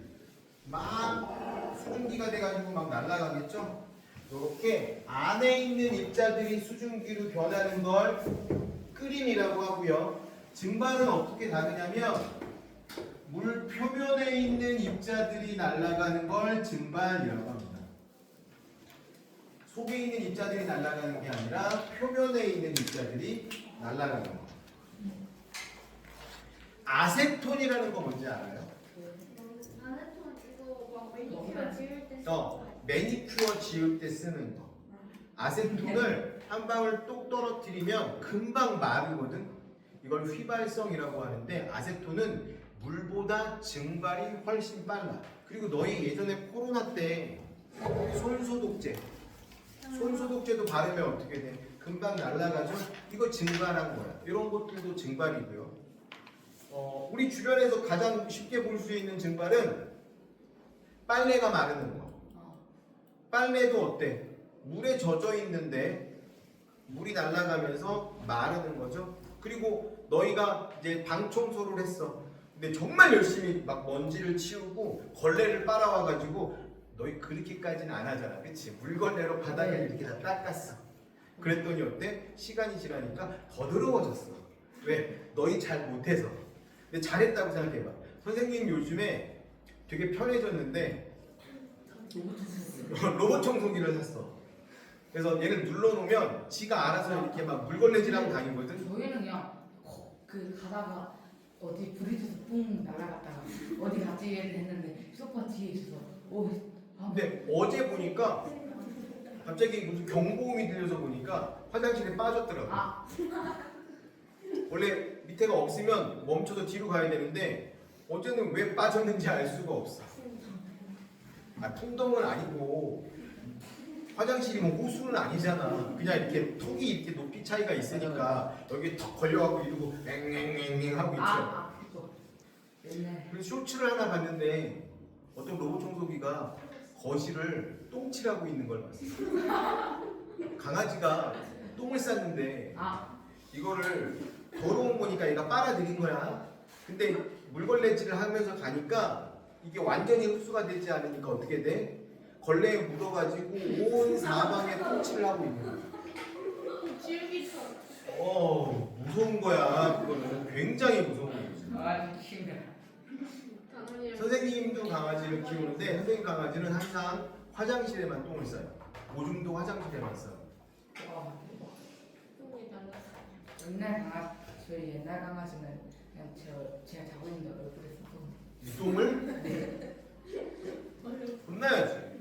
막 수증기가 돼가지고 막 날아가겠죠? 이렇게 안에 있는 입자들이 수증기로 변하는 걸 끓임이라고 하고요. 증발은 어떻게 다르냐면 물 표면에 있는 입자들이 날아가는 걸 증발이라고 합니다. 속에 있는 입자들이 날아가는 게 아니라 표면에 있는 입자들이 날아가는 거. 아세톤이라는 거 뭔지 알아요? 아세톤 이거 막 매니큐어 지울 때 매니큐어 지울 때 쓰는 거. 아세톤을 한 방울 똑 떨어뜨리면 금방 마르거든. 이걸 휘발성이라고 하는데 아세톤은 물보다 증발이 훨씬 빨라. 그리고 너희 예전에 코로나 때 손소독제도 바르면 어떻게 돼? 금방 날아가죠? 이거 증발한 거야. 이런 것들도 증발이고요. 우리 주변에서 가장 쉽게 볼 수 있는 증발은 빨래가 마르는 거. 빨래도 어때? 물에 젖어 있는데 물이 날아가면서 마르는 거죠. 그리고 너희가 이제 방 청소를 했어. 근데 정말 열심히 막 먼지를 치우고 걸레를 빨아와가지고 너희 그렇게까지는 안 하잖아. 그치? 물걸레로 바닥을 이렇게 다 닦았어. 그랬더니 어때? 시간이 지나니까 더 더러워졌어. 왜? 너희 잘 못해서. 근데 잘했다고 생각해봐. 선생님 요즘에 되게 편해졌는데 로봇 청소기를 샀어. 그래서 얘를 눌러놓으면 지가 알아서 이렇게 막 물걸레질하고 다니거든. 저희는 그냥 그 가다가 어디 불이 져서 뿡 날아갔다가 어디 갔지 했는데 소파 뒤에 있어서 근데 어제 보니까 갑자기 무슨 경보음이 들려서 보니까 화장실에 빠졌더라고. 원래 밑에가 없으면 멈춰서 뒤로 가야 되는데 어제는 왜 빠졌는지 알 수가 없어. 풍덩은 아니고 화장실이 뭐 호수는 아니잖아. 그냥 이렇게 턱이 이렇게 높이 차이가 있으니까 여기 턱 걸려갖고 이러고 앵앵앵앵 하고 있죠. 그래서 쇼츠를 하나 봤는데 어떤 로봇 청소기가 거실을 똥칠하고 있는 걸 봤어. 강아지가 똥을 쌌는데 이거를 더러운 거니까 얘가 빨아들인 거야. 근데 물걸레질을 하면서 가니까 이게 완전히 흡수가 되지 않으니까 어떻게 돼? 걸레에 묻어가지고 온 사방에 똥칠을 하고 있는 거야. 줄기처럼. 무서운 거야. 그거는 굉장히 무서운 거지. 힘들어. 선생님도 강아지를 키우는데 선생님 강아지는 항상 화장실에만 똥을 싸요. 오줌도 화장실에만 싸요. 저희 옛날 강아지는 그냥 제가 자고 있는 얼굴에 쏟고 똥을 혼나야지.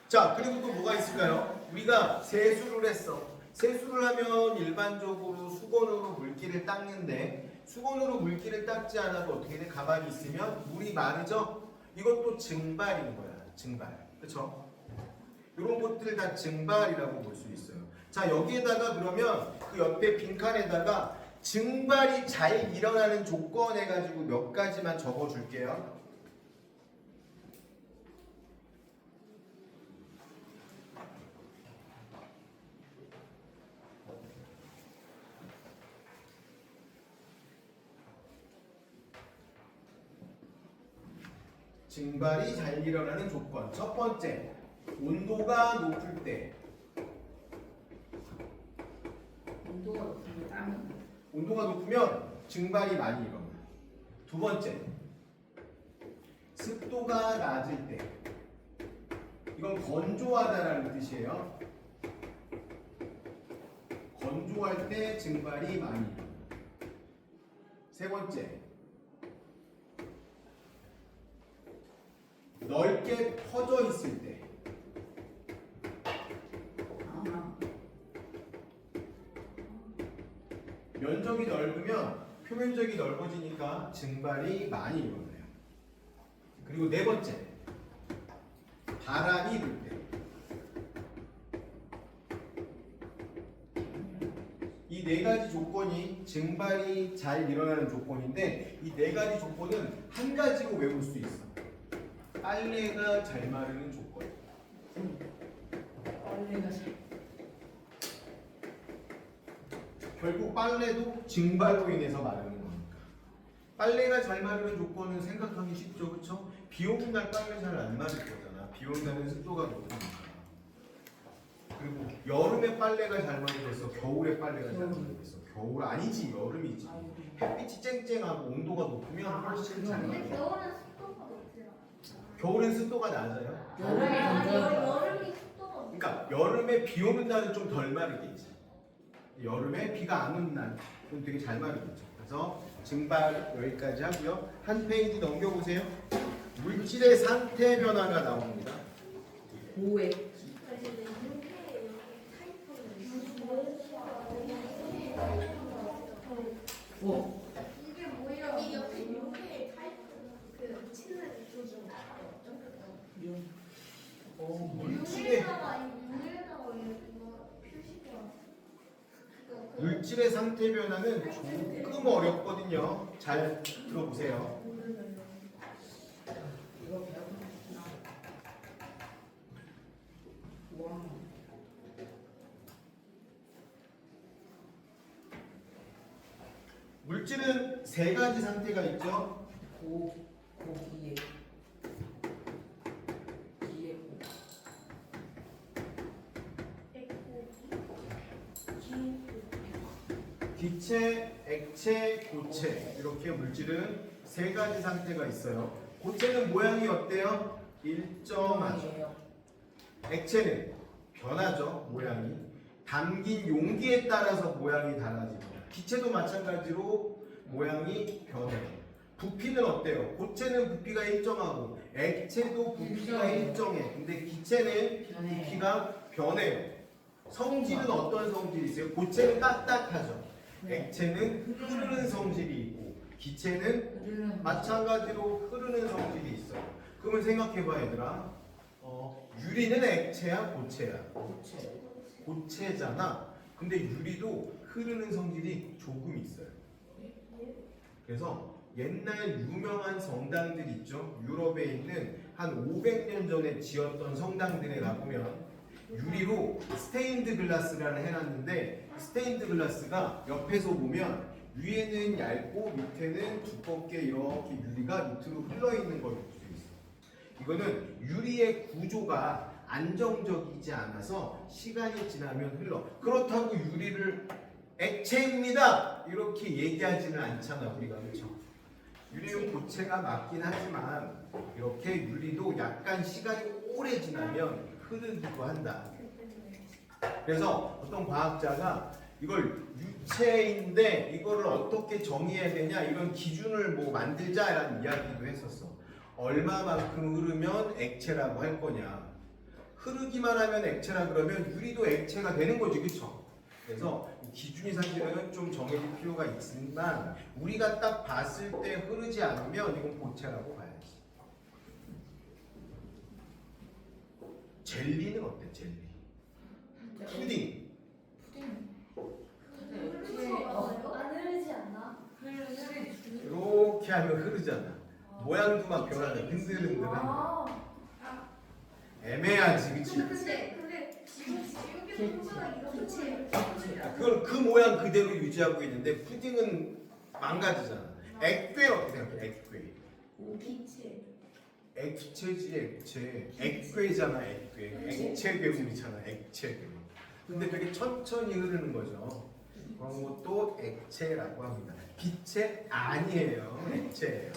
자, 그리고 또 뭐가 있을까요? 우리가 세수를 했어. 세수를 하면 일반적으로 수건으로 물기를 닦는데 수건으로 물기를 닦지 않아도 어떻게 돼? 가만히 있으면 물이 마르죠? 이것도 증발인 거야. 증발. 그렇죠? 이런 것들 다 증발이라고 볼 수 있어요. 자, 여기에다가 그러면 그 옆에 빈칸에다가 증발이 잘 일어나는 조건 해가지고 몇 가지만 적어줄게요. 증발이 잘 일어나는 조건. 첫 번째, 온도가 높을 때. 온도가 높으면 땀이 온도가 높으면 증발이 많이 일어나. 두 번째, 습도가 낮을 때. 이건 건조하다라는 뜻이에요. 건조할 때 증발이 많이 일어나. 세 번째, 넓게 퍼져 있을 때. 면적이 넓으면 표면적이 넓어지니까 증발이 많이 일어나요. 그리고 네 번째, 바람이 불 때. 이 네 가지 조건이 증발이 잘 일어나는 조건인데 이 네 가지 조건은 한 가지로 외울 수 있어. 빨래가 잘 마르는 조건. 빨래가 잘 결국 빨래도 증발로 인해서 마르는 거니까. 빨래가 잘 마르는 조건은 생각하기 쉽죠, 그렇죠? 비 오는 날 빨래 잘 안 마를 거잖아. 비 오는 날은 습도가 높으니까. 그리고 여름에 빨래가 잘 마르겠어, 겨울에 빨래가 잘 마르겠어. 겨울 아니지, 여름이지. 햇빛이 쨍쨍하고 온도가 높으면 훨씬 잘 근데 마르. 겨울은 습도가 높지 않아. 겨울엔 습도가 낮아요. 여름에 여름이 습도가 높지 그러니까 여름에 비 오는 날은 좀 덜 마르겠지. 여름에 비가 안 오는 날은 되게 잘 마르겠죠. 그래서 증발 여기까지 하고요. 한 페이지 넘겨보세요. 물질의 상태 변화가 나옵니다. 고액 뭐 이게 뭐야? 이 옆에 이렇게 타입 그 치는 조준. 물질의 용에다가 이거 표시가. 물질의 상태 변화는 조금 어렵거든요. 잘 들어보세요. 이거 배웠구나. 와. 물질은 세 가지 상태가 있죠. 고기에 기에 기체, 액체, 고체 이렇게 물질은 세 가지 상태가 있어요. 고체는 모양이 어때요? 일정하죠. 액체는 변하죠, 모양이. 담긴 용기에 따라서 모양이 달라지고 기체도 마찬가지로 모양이 변해요. 부피는 어때요? 고체는 부피가 일정하고 액체도 부피가 일정해. 근데 기체는 부피가 변해요. 성질은 어떤 성질이 있어요? 고체는 딱딱하죠. 액체는 흐르는 성질이 있고 기체는 마찬가지로 흐르는 성질이 있어요. 그러면 생각해봐 얘들아. 유리는 액체야 고체야? 고체잖아. 근데 유리도 흐르는 성질이 조금 있어요. 그래서 옛날 유명한 성당들 있죠. 유럽에 있는 한 500년 전에 지었던 성당들에 가보면 유리로 스테인드 글라스라는 해놨는데 스테인드 글라스가 옆에서 보면 위에는 얇고 밑에는 두껍게 이렇게 유리가 밑으로 흘러있는 걸 볼 수 있어요. 이거는 유리의 구조가 안정적이지 않아서 시간이 지나면 흘러. 그렇다고 유리를 액체입니다 이렇게 얘기하지는 않잖아 우리가. 그렇죠? 유리는 고체가 맞긴 하지만 이렇게 유리도 약간 시간이 오래 지나면 흐르기도 한다. 그래서 어떤 과학자가 이걸 유체인데 이거를 어떻게 정의해야 되냐 이런 기준을 뭐 만들자라는 이야기도 했었어. 얼마만큼 흐르면 액체라고 할 거냐. 흐르기만 하면 액체라 그러면 유리도 액체가 되는 거지, 그쵸? 그래서 기준이 사실은 좀 정해질 필요가 있지만 우리가 딱 봤을 때 흐르지 않으면 이건 고체라고 봐야지. 젤리는 어때? 젤리. 푸딩. 안 흐르지 않나? 이렇게 하면 흐르잖아. 모양도 막 변하네. 흔들흔들한. 애매하지, 그치? 근데 지우개 소스가 이렇게 그걸 그 모양 그대로 유지하고 있는데 푸딩은 망가지잖아. 액괴 어떻게 생각해? 액괴. 빛이 액체지 액체. 액괴잖아, 액괴. 액체 괴물이잖아, 액체 괴물. 근데 되게 천천히 흐르는 거죠. 그런 것도 액체라고 합니다. 빛체 아니에요. 액체예요.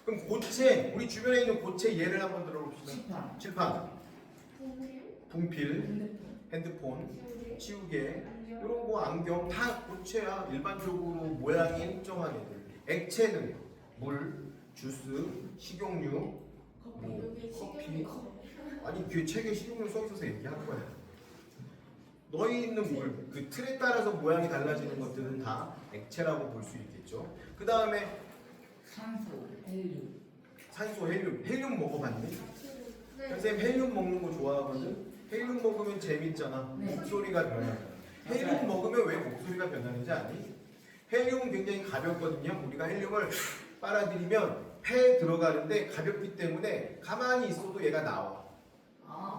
그럼 고체, 우리 주변에 있는 고체 예를 한번 들어봅시다. 칠판, 분필, 핸드폰, 치우개, 이런 거 안경 다 고체야. 일반적으로 모양이 일정한 애들. 액체는 물, 주스, 식용유, 뭐 커피. 아니 뒤에 책에 식용유 써 있어서 얘기하는 거야. 너희 있는 물, 그 틀에 따라서 모양이 달라지는 것들은 다 액체라고 볼 수 있겠죠. 그 다음에 산소, 헬륨. 산소, 헬륨. 헬륨 먹어봤니? 네. 선생님 헬륨 먹는 거 좋아하거든. 헬륨 먹으면 재밌잖아. 네. 목소리가 변하잖아. 헬륨 먹으면 왜 목소리가 변하는지 아니? 헬륨은 굉장히 가볍거든요. 우리가 헬륨을 빨아들이면 폐에 들어가는데 가볍기 때문에 가만히 있어도 얘가 나와.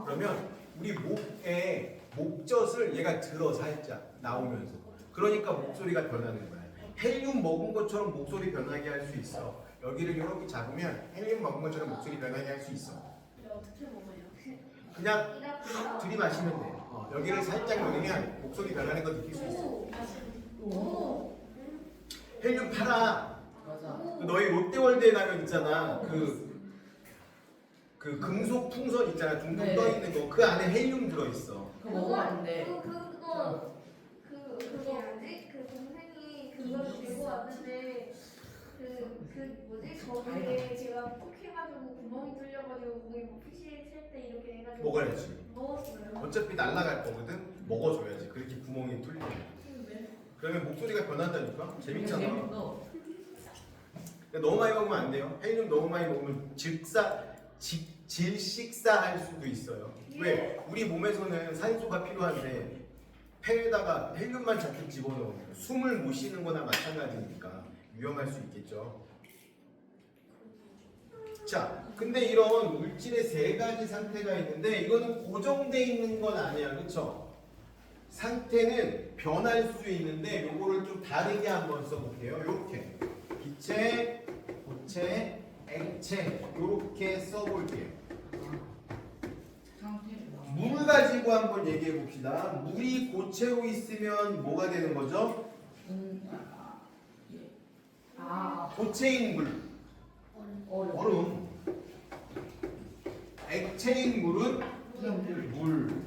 그러면 우리 목에 목젖을 얘가 들어 살짝 나오면서. 그러니까 목소리가 변하는 거야. 헬륨 먹은 것처럼 목소리 변하게 할 수 있어. 여기를 이렇게 잡으면 헬륨 먹은 것처럼 목소리 변하게 할 수 있어. 어떻게 먹어요? 그냥 들이마시면 돼. 여기를 살짝 넣으면 목소리 변하는 거 느낄 수 있어. 오. 헬륨 팔아. 맞아. 그 너희 롯데월드에 가면 있잖아. 그 금속 풍선 있잖아. 둥둥 네. 떠 있는 거. 그 안에 헬륨 들어 있어. 그거 먹어봤는데. 그거 뭐지? 그 동생이 그걸 들고 왔는데 그 뭐지? 거기에 제가 콕 해가지고 구멍이 뚫려가지고 거기 뭐 피시 칠때 이렇게 해가지고 먹어야지. 먹었어요. 어차피 날아갈 거거든. 먹어줘야지. 그렇게 구멍이 뚫리면. 그러면 목소리가 변한다니까. 재밌잖아. 재밌어. 근데 너무 많이 먹으면 안 돼요. 헬륨 너무 많이 먹으면 질식사할 수도 있어요. 왜? 우리 몸에서는 산소가 필요한데 폐에다가 헬륨만 잔뜩 집어넣으면 숨을 못 쉬는 거나 마찬가지니까 위험할 수 있겠죠. 자, 근데 이런 물질의 세 가지 상태가 있는데 이거는 고정돼 있는 건 아니야. 그렇죠? 상태는 변할 수 있는데 요거를 좀 다르게 한번 써볼게요. 요렇게 기체, 고체, 액체 요렇게 써볼게요. 물 가지고 한번 얘기해 봅시다. 물이 고체로 있으면 뭐가 되는 거죠? 고체인 물, 얼음. 액체인 물은 물.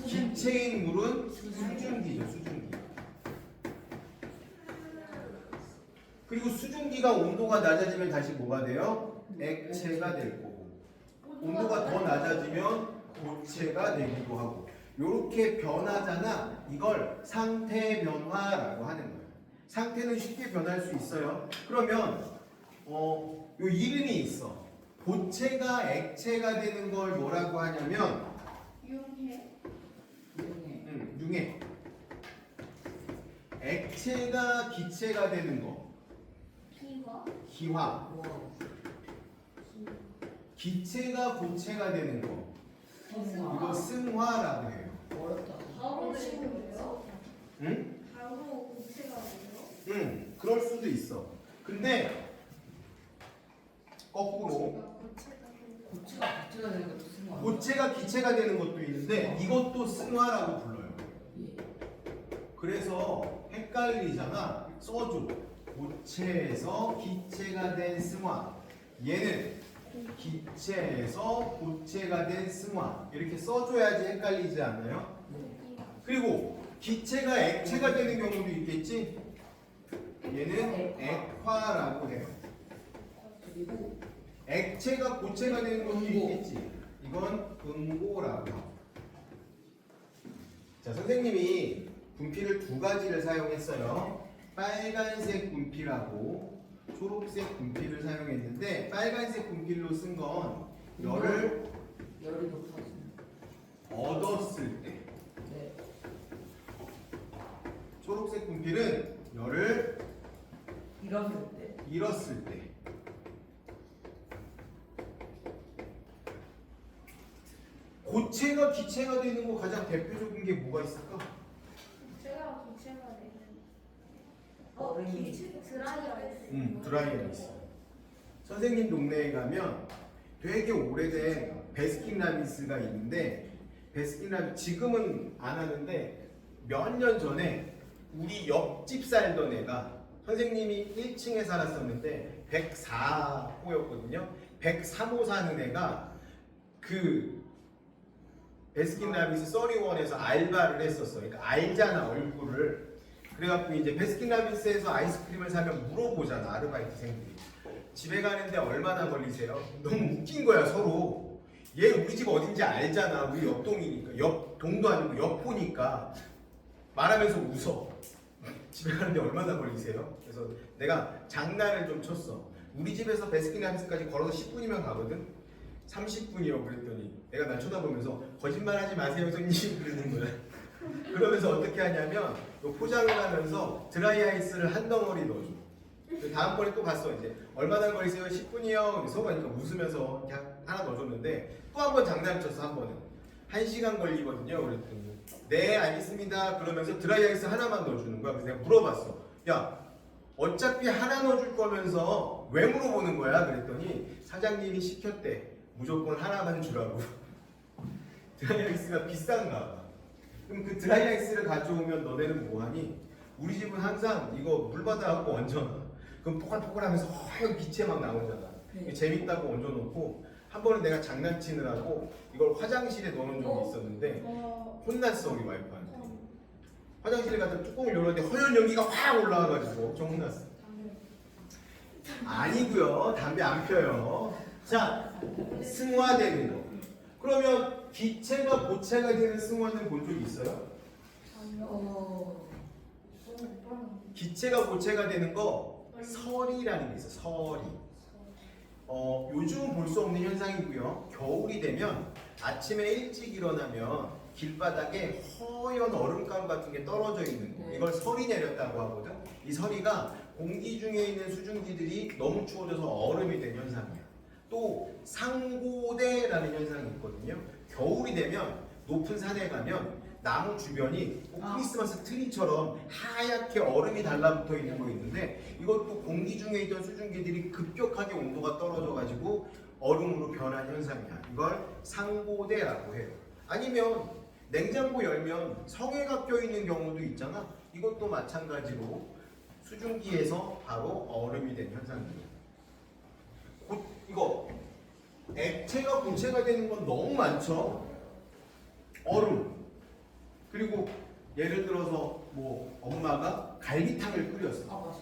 기체인 물은 수증기죠, 수증기. 그리고 수증기가 온도가 낮아지면 다시 뭐가 돼요? 액체가 될 거고. 온도가 더 낮아지면 고체가 되기도 하고. 요렇게 변하잖아. 이걸 상태 변화라고 하는 거예요. 상태는 쉽게 변할 수 있어요. 그러면 요 이름이 있어. 고체가 액체가 되는 걸 뭐라고 하냐면 융해. 액체가 기체가 되는 거. 기화. 기체가 고체가 되는 거. 이거 승화라고 해요. 어렵다. 바로 되고요. 응? 바로 고체가 돼요. 응. 그럴 수도 있어. 근데 거꾸로 고체가 고체가 되는 것도 승화. 고체가 기체가 되는 것도 있는데 이것도 승화라고 불러요. 그래서 헷갈리잖아. 써줘. 고체에서 기체가 된 승화. 얘는 기체에서 고체가 된 승화. 이렇게 써줘야지 헷갈리지 않아요? 그리고 기체가 액체가 되는 경우도 있겠지? 얘는 액화라고 해요. 그리고 액체가 고체가 되는 것도 있겠지. 이건 응고라고. 자, 선생님이 분필을 두 가지를 사용했어요. 빨간색 분필하고 초록색 분필을 사용했는데 빨간색 분필로 쓴 건 열을 열이 높아지는. 얻었을 때, 네. 초록색 분필은 열을 잃었을 때. 잃었을 때. 고체가 기체가 되는 거 가장 대표적인 게 뭐가 있을까? 제가 기체가 되는 얼음이. 드라이어 드라이아이스. 선생님 동네에 가면 되게 오래된 베스킨라빈스가 있는데 베스킨라빈스 지금은 안 하는데 몇 년 전에 우리 옆집 살던 애가 선생님이 1층에 살았었는데 104호였거든요. 103호 사는 애가 그 베스킨라빈스 써리원에서 알바를 했었어. 그러니까 알잖아 얼굴을. 그래갖고 이제 베스킨라빈스에서 아이스크림을 사면 물어보잖아 아르바이트생들이. 집에 가는데 얼마나 걸리세요? 너무 웃긴 거야 서로. 얘 우리 집 어딘지 알잖아. 우리 옆동이니까. 옆동도 아니고 옆호니까. 말하면서 웃어. 집에 가는데 얼마나 걸리세요? 그래서 내가 장난을 좀 쳤어. 우리 집에서 베스킨라빈스까지 걸어서 10분이면 가거든. 30분이요 그랬더니 내가 날 쳐다보면서 거짓말하지 마세요 선생님 그러는 거야. 그러면서 어떻게 하냐면 포장을 하면서 드라이아이스를 한 덩어리 넣어줘. 다음번에 또 갔어. 이제 얼마나 걸리세요? 10분이요. 그래서 그러니까 웃으면서 그냥 하나 넣어줬는데 또 한 번 장난쳤어. 한 번은 1시간 걸리거든요. 그랬더니 네 알겠습니다. 그러면서 드라이아이스 하나만 넣어주는 거야. 그래서 내가 물어봤어. 야 어차피 하나 넣어줄 거면서 왜 물어보는 거야? 그랬더니 사장님이 시켰대. 무조건 하나만 주라고. 드라이아이스가 비싼가 봐. 그럼 그 드라이아이스를 가져오면 너네는 뭐하니? 우리 집은 항상 이거 물 받아갖고 얹어놔. 그럼 포글포글하면서 허연 빛에 막 나오잖아. 네. 재밌다고 얹어놓고 한 번은 내가 장난치느라고 이걸 화장실에 넣어놓은 적이 있었는데 혼났어 우리 와이프한테. 화장실에 가서 뚜껑을 열었는데 허연 연기가 확 올라와가지고 엄청 혼났어. 아니고요. 담배 안 펴요. 자, 승화되는 거. 그러면 기체가 고체가 되는 승화는 본 적이 있어요? 기체가 고체가 되는 거 설이라는 게 있어요. 설이. 요즘은 볼 수 없는 현상이고요. 겨울이 되면 아침에 일찍 일어나면 길바닥에 허연 얼음가루 같은 게 떨어져 있는 거. 이걸 설이 내렸다고 하거든. 이 설이가 공기 중에 있는 수증기들이 너무 추워져서 얼음이 된 현상이야. 또 상고대라는 현상이 있거든요. 겨울이 되면 높은 산에 가면 나무 주변이 크리스마스 트리처럼 하얗게 얼음이 달라붙어 있는 거 있는데 이것도 공기 중에 있던 수증기들이 급격하게 온도가 떨어져 가지고 얼음으로 변한 현상이야. 이걸 상고대라고 해요. 아니면 냉장고 열면 성에가 껴있는 경우도 있잖아. 이것도 마찬가지로 수증기에서 바로 얼음이 된 현상이에요. 이거 액체가 고체가 되는 건 너무 많죠. 얼음. 그리고 예를 들어서 뭐 엄마가 갈비탕을 끓였어.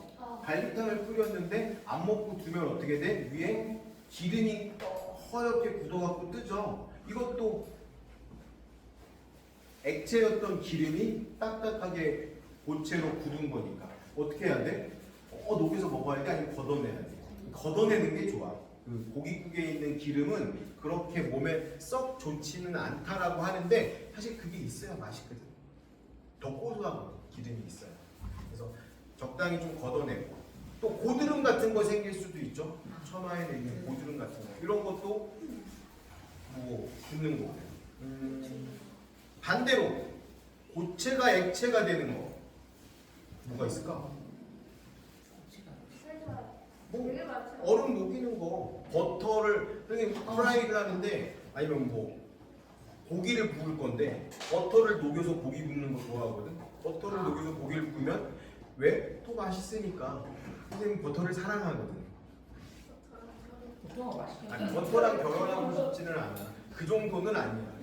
갈비탕을 끓였는데 안 먹고 두면 어떻게 돼? 위에 기름이 허옇게 굳어갖고 뜨죠. 이것도 액체였던 기름이 딱딱하게 고체로 굳은 거니까 어떻게 해야 돼? 녹여서 먹어야 돼? 아니면 걷어내야 돼? 걷어내는 게 좋아. 그 고깃국에 있는 기름은 그렇게 몸에 썩 좋지는 않다라고 하는데 사실 그게 있어야 맛있거든. 더 고소한 기름이 있어요. 그래서 적당히 좀 걷어내고 또 고드름 같은 거 생길 수도 있죠. 천하에 있는 고드름 같은 거 이런 것도 뭐 굽는 거. 반대로 고체가 액체가 되는 거 뭐가 있을까? 뭐 되게 많죠. 얼음 녹이는 거, 버터를 선생님 프라이를 하는데 아니면 뭐 고기를 구울 건데 버터를 녹여서 고기 굽는 거 좋아하거든. 버터를 녹여서 고기를 구우면 왜? 또 맛있으니까. 선생님 버터를 사랑하거든. 아니, 버터랑 결혼하고 싶지는 않아. 그 정도는 아니야.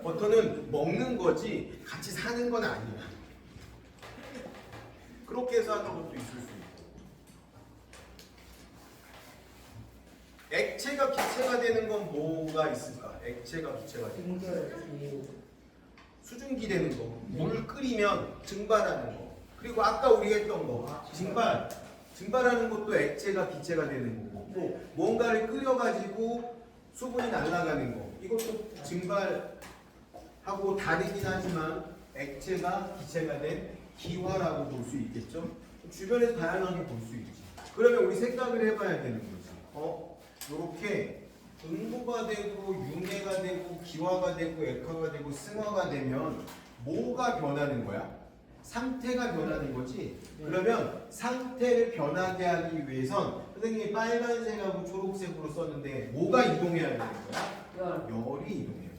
버터는 먹는 거지 같이 사는 건 아니야. 그렇게 해서 하는 것도 있을 수 있고. 액체가 기체가 되는 건 뭐가 있을까? 액체가 기체가 되는 거. 수증기 되는 거. 물 끓이면 증발하는 거. 그리고 아까 우리 했던 거. 증발. 증발하는 것도 액체가 기체가 되는 거고. 또 뭔가를 끓여가지고 수분이 날아가는 거. 이것도 증발하고 다르긴 하지만 액체가 기체가 된 기화라고 볼 수 있겠죠? 주변에서 다양하게 볼 수 있지. 그러면 우리 생각을 해봐야 되는 거지. 이렇게 응고가 되고 윤회가 되고 기화가 되고 액화가 되고 승화가 되면 뭐가 변하는 거야? 상태가 변하는 거지. 그러면 상태를 변하게 하기 위해선 선생님이 빨간색하고 초록색으로 썼는데 뭐가 이동해야 되는 거야? 열이 이동해야 돼.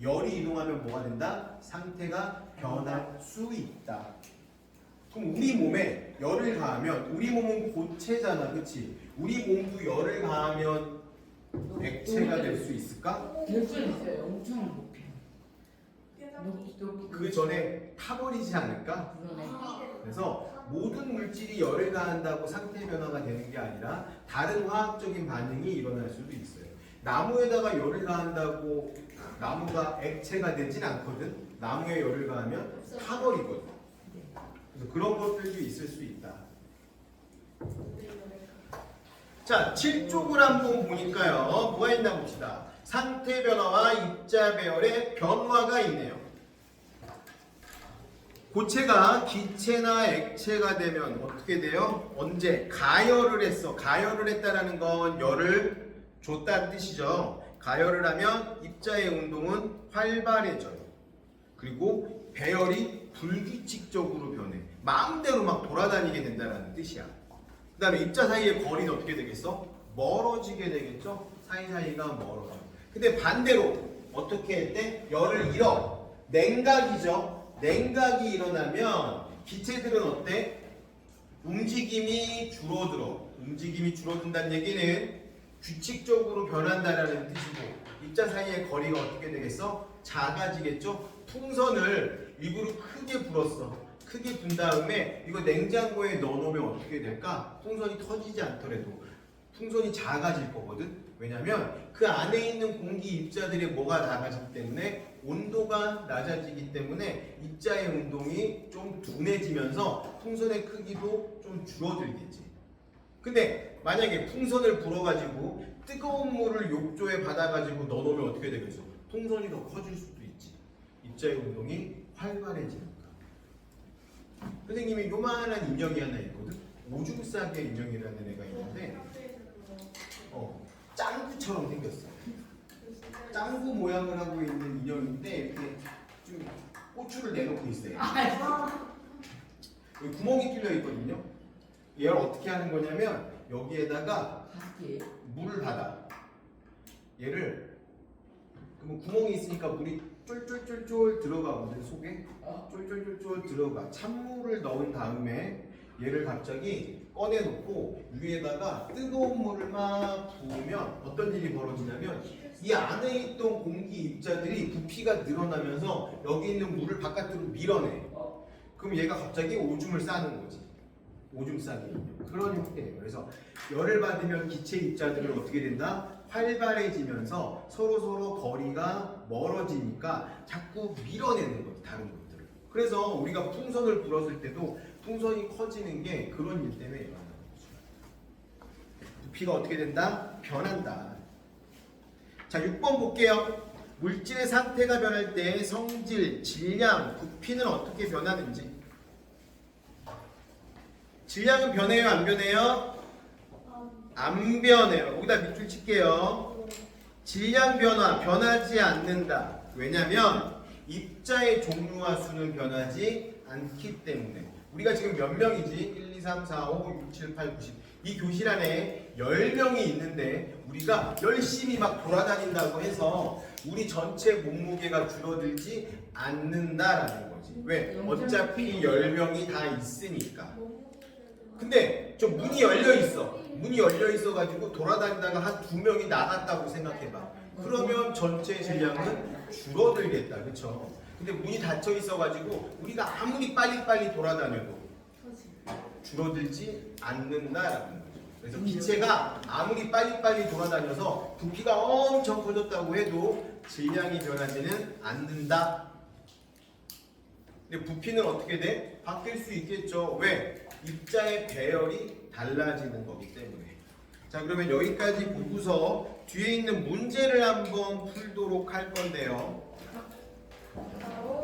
열이 이동하면 뭐가 된다? 상태가 변할 수 있다. 그럼 우리 몸에 열을 가하면 우리 몸은 고체잖아, 그렇지? 우리 몸도 열을 가하면 액체가 될 수 있을까? 될 수 있어요. 엄청 높이. 그 전에 타버리지 않을까? 그래서 모든 물질이 열을 가한다고 상태 변화가 되는 게 아니라 다른 화학적인 반응이 일어날 수도 있어요. 나무에다가 열을 가한다고 나무가 액체가 되진 않거든. 나무에 열을 가하면 타버리거든. 그래서 그런 것들도 있을 수 있다. 자, 7쪽을 한번 보니까요. 뭐가 있나 봅시다. 상태 변화와 입자 배열의 변화가 있네요. 고체가 기체나 액체가 되면 어떻게 돼요? 언제? 가열을 했어. 가열을 했다라는 건 열을 줬다는 뜻이죠. 가열을 하면 입자의 운동은 활발해져요. 그리고 배열이 불규칙적으로 변해. 마음대로 막 돌아다니게 된다는 뜻이야. 그 다음에 입자 사이의 거리는 어떻게 되겠어? 멀어지게 되겠죠? 사이사이가 멀어져. 근데 반대로 어떻게 했대? 열을 잃어. 냉각이죠. 냉각이 일어나면 기체들은 어때? 움직임이 줄어들어. 움직임이 줄어든다는 얘기는 규칙적으로 변한다라는 뜻이고 입자 사이의 거리가 어떻게 되겠어? 작아지겠죠? 풍선을 일부러 크게 불었어. 크게 분 다음에 이거 냉장고에 넣어놓으면 어떻게 될까? 풍선이 터지지 않더라도 풍선이 작아질 거거든. 왜냐면 그 안에 있는 공기 입자들의 뭐가 작아지기 때문에 온도가 낮아지기 때문에 입자의 운동이 좀 둔해지면서 풍선의 크기도 좀 줄어들겠지. 근데 만약에 풍선을 불어가지고 뜨거운 물을 욕조에 받아가지고 넣어놓으면 어떻게 되겠어? 풍선이 더 커질 수도 있지. 입자의 운동이 활발해지니까. 선생님이 요만한 인형이 하나 있거든. 오줌 싸개 인형이라는 애가 있는데 짱구처럼 생겼어. 짱구 모양을 하고 있는 인형인데 이렇게 좀 꼬추를 내놓고 있어요. 여기 구멍이 뚫려 있거든요. 얘를 어떻게 하는 거냐면 여기에다가 물을 받아. 얘를 그러면 구멍이 있으니까 물이 쫄쫄쫄쫄 들어가거든. 속에 쫄쫄쫄쫄 들어가. 찬물을 넣은 다음에 얘를 갑자기 꺼내놓고 위에다가 뜨거운 물을 막 부으면 어떤 일이 벌어지냐면 이 안에 있던 공기 입자들이 부피가 늘어나면서 여기 있는 물을 바깥으로 밀어내. 그럼 얘가 갑자기 오줌을 싸는 거지. 오줌 싸기. 그런 형태예요. 그래서 열을 받으면 기체 입자들은 어떻게 된다? 활발해지면서 서로 거리가 멀어지니까 자꾸 밀어내는 거지. 다른 것들을. 그래서 우리가 풍선을 불었을 때도 풍선이 커지는 게 그런 일 때문에 일어나는 거죠. 부피가 어떻게 된다? 변한다. 자, 6번 볼게요. 물질의 상태가 변할 때 성질, 질량, 부피는 어떻게 변하는지. 질량은 변해요? 안 변해요? 안 변해요. 여기다 밑줄 칠게요. 질량 변화, 변하지 않는다. 왜냐면 입자의 종류와 수는 변하지 않기 때문에. 우리가 지금 몇 명이지? 1, 2, 3, 4, 5, 6, 7, 8, 9, 10. 이 교실 안에 10명이 있는데 우리가 열심히 막 돌아다닌다고 해서 우리 전체 몸무게가 줄어들지 않는다라는 거지. 왜? 어차피 10명이 다 있으니까. 근데 저 문이 열려 있어. 문이 열려 있어 가지고 돌아다니다가 한 2명이 나갔다고 생각해봐. 그러면 전체 질량은 줄어들겠다. 그쵸? 근데 문이 닫혀 있어 가지고 우리가 아무리 빨리 돌아다녀도 줄어들지 않는다라는 거죠. 그래서 기체가 아무리 빨리빨리 돌아다녀서 부피가 엄청 커졌다고 해도 질량이 변하지는 않는다. 근데 부피는 어떻게 돼? 바뀔 수 있겠죠. 왜? 입자의 배열이 달라지는 거기 때문에. 자, 그러면 여기까지 보고서 뒤에 있는 문제를 한번 풀도록 할 건데요. 바로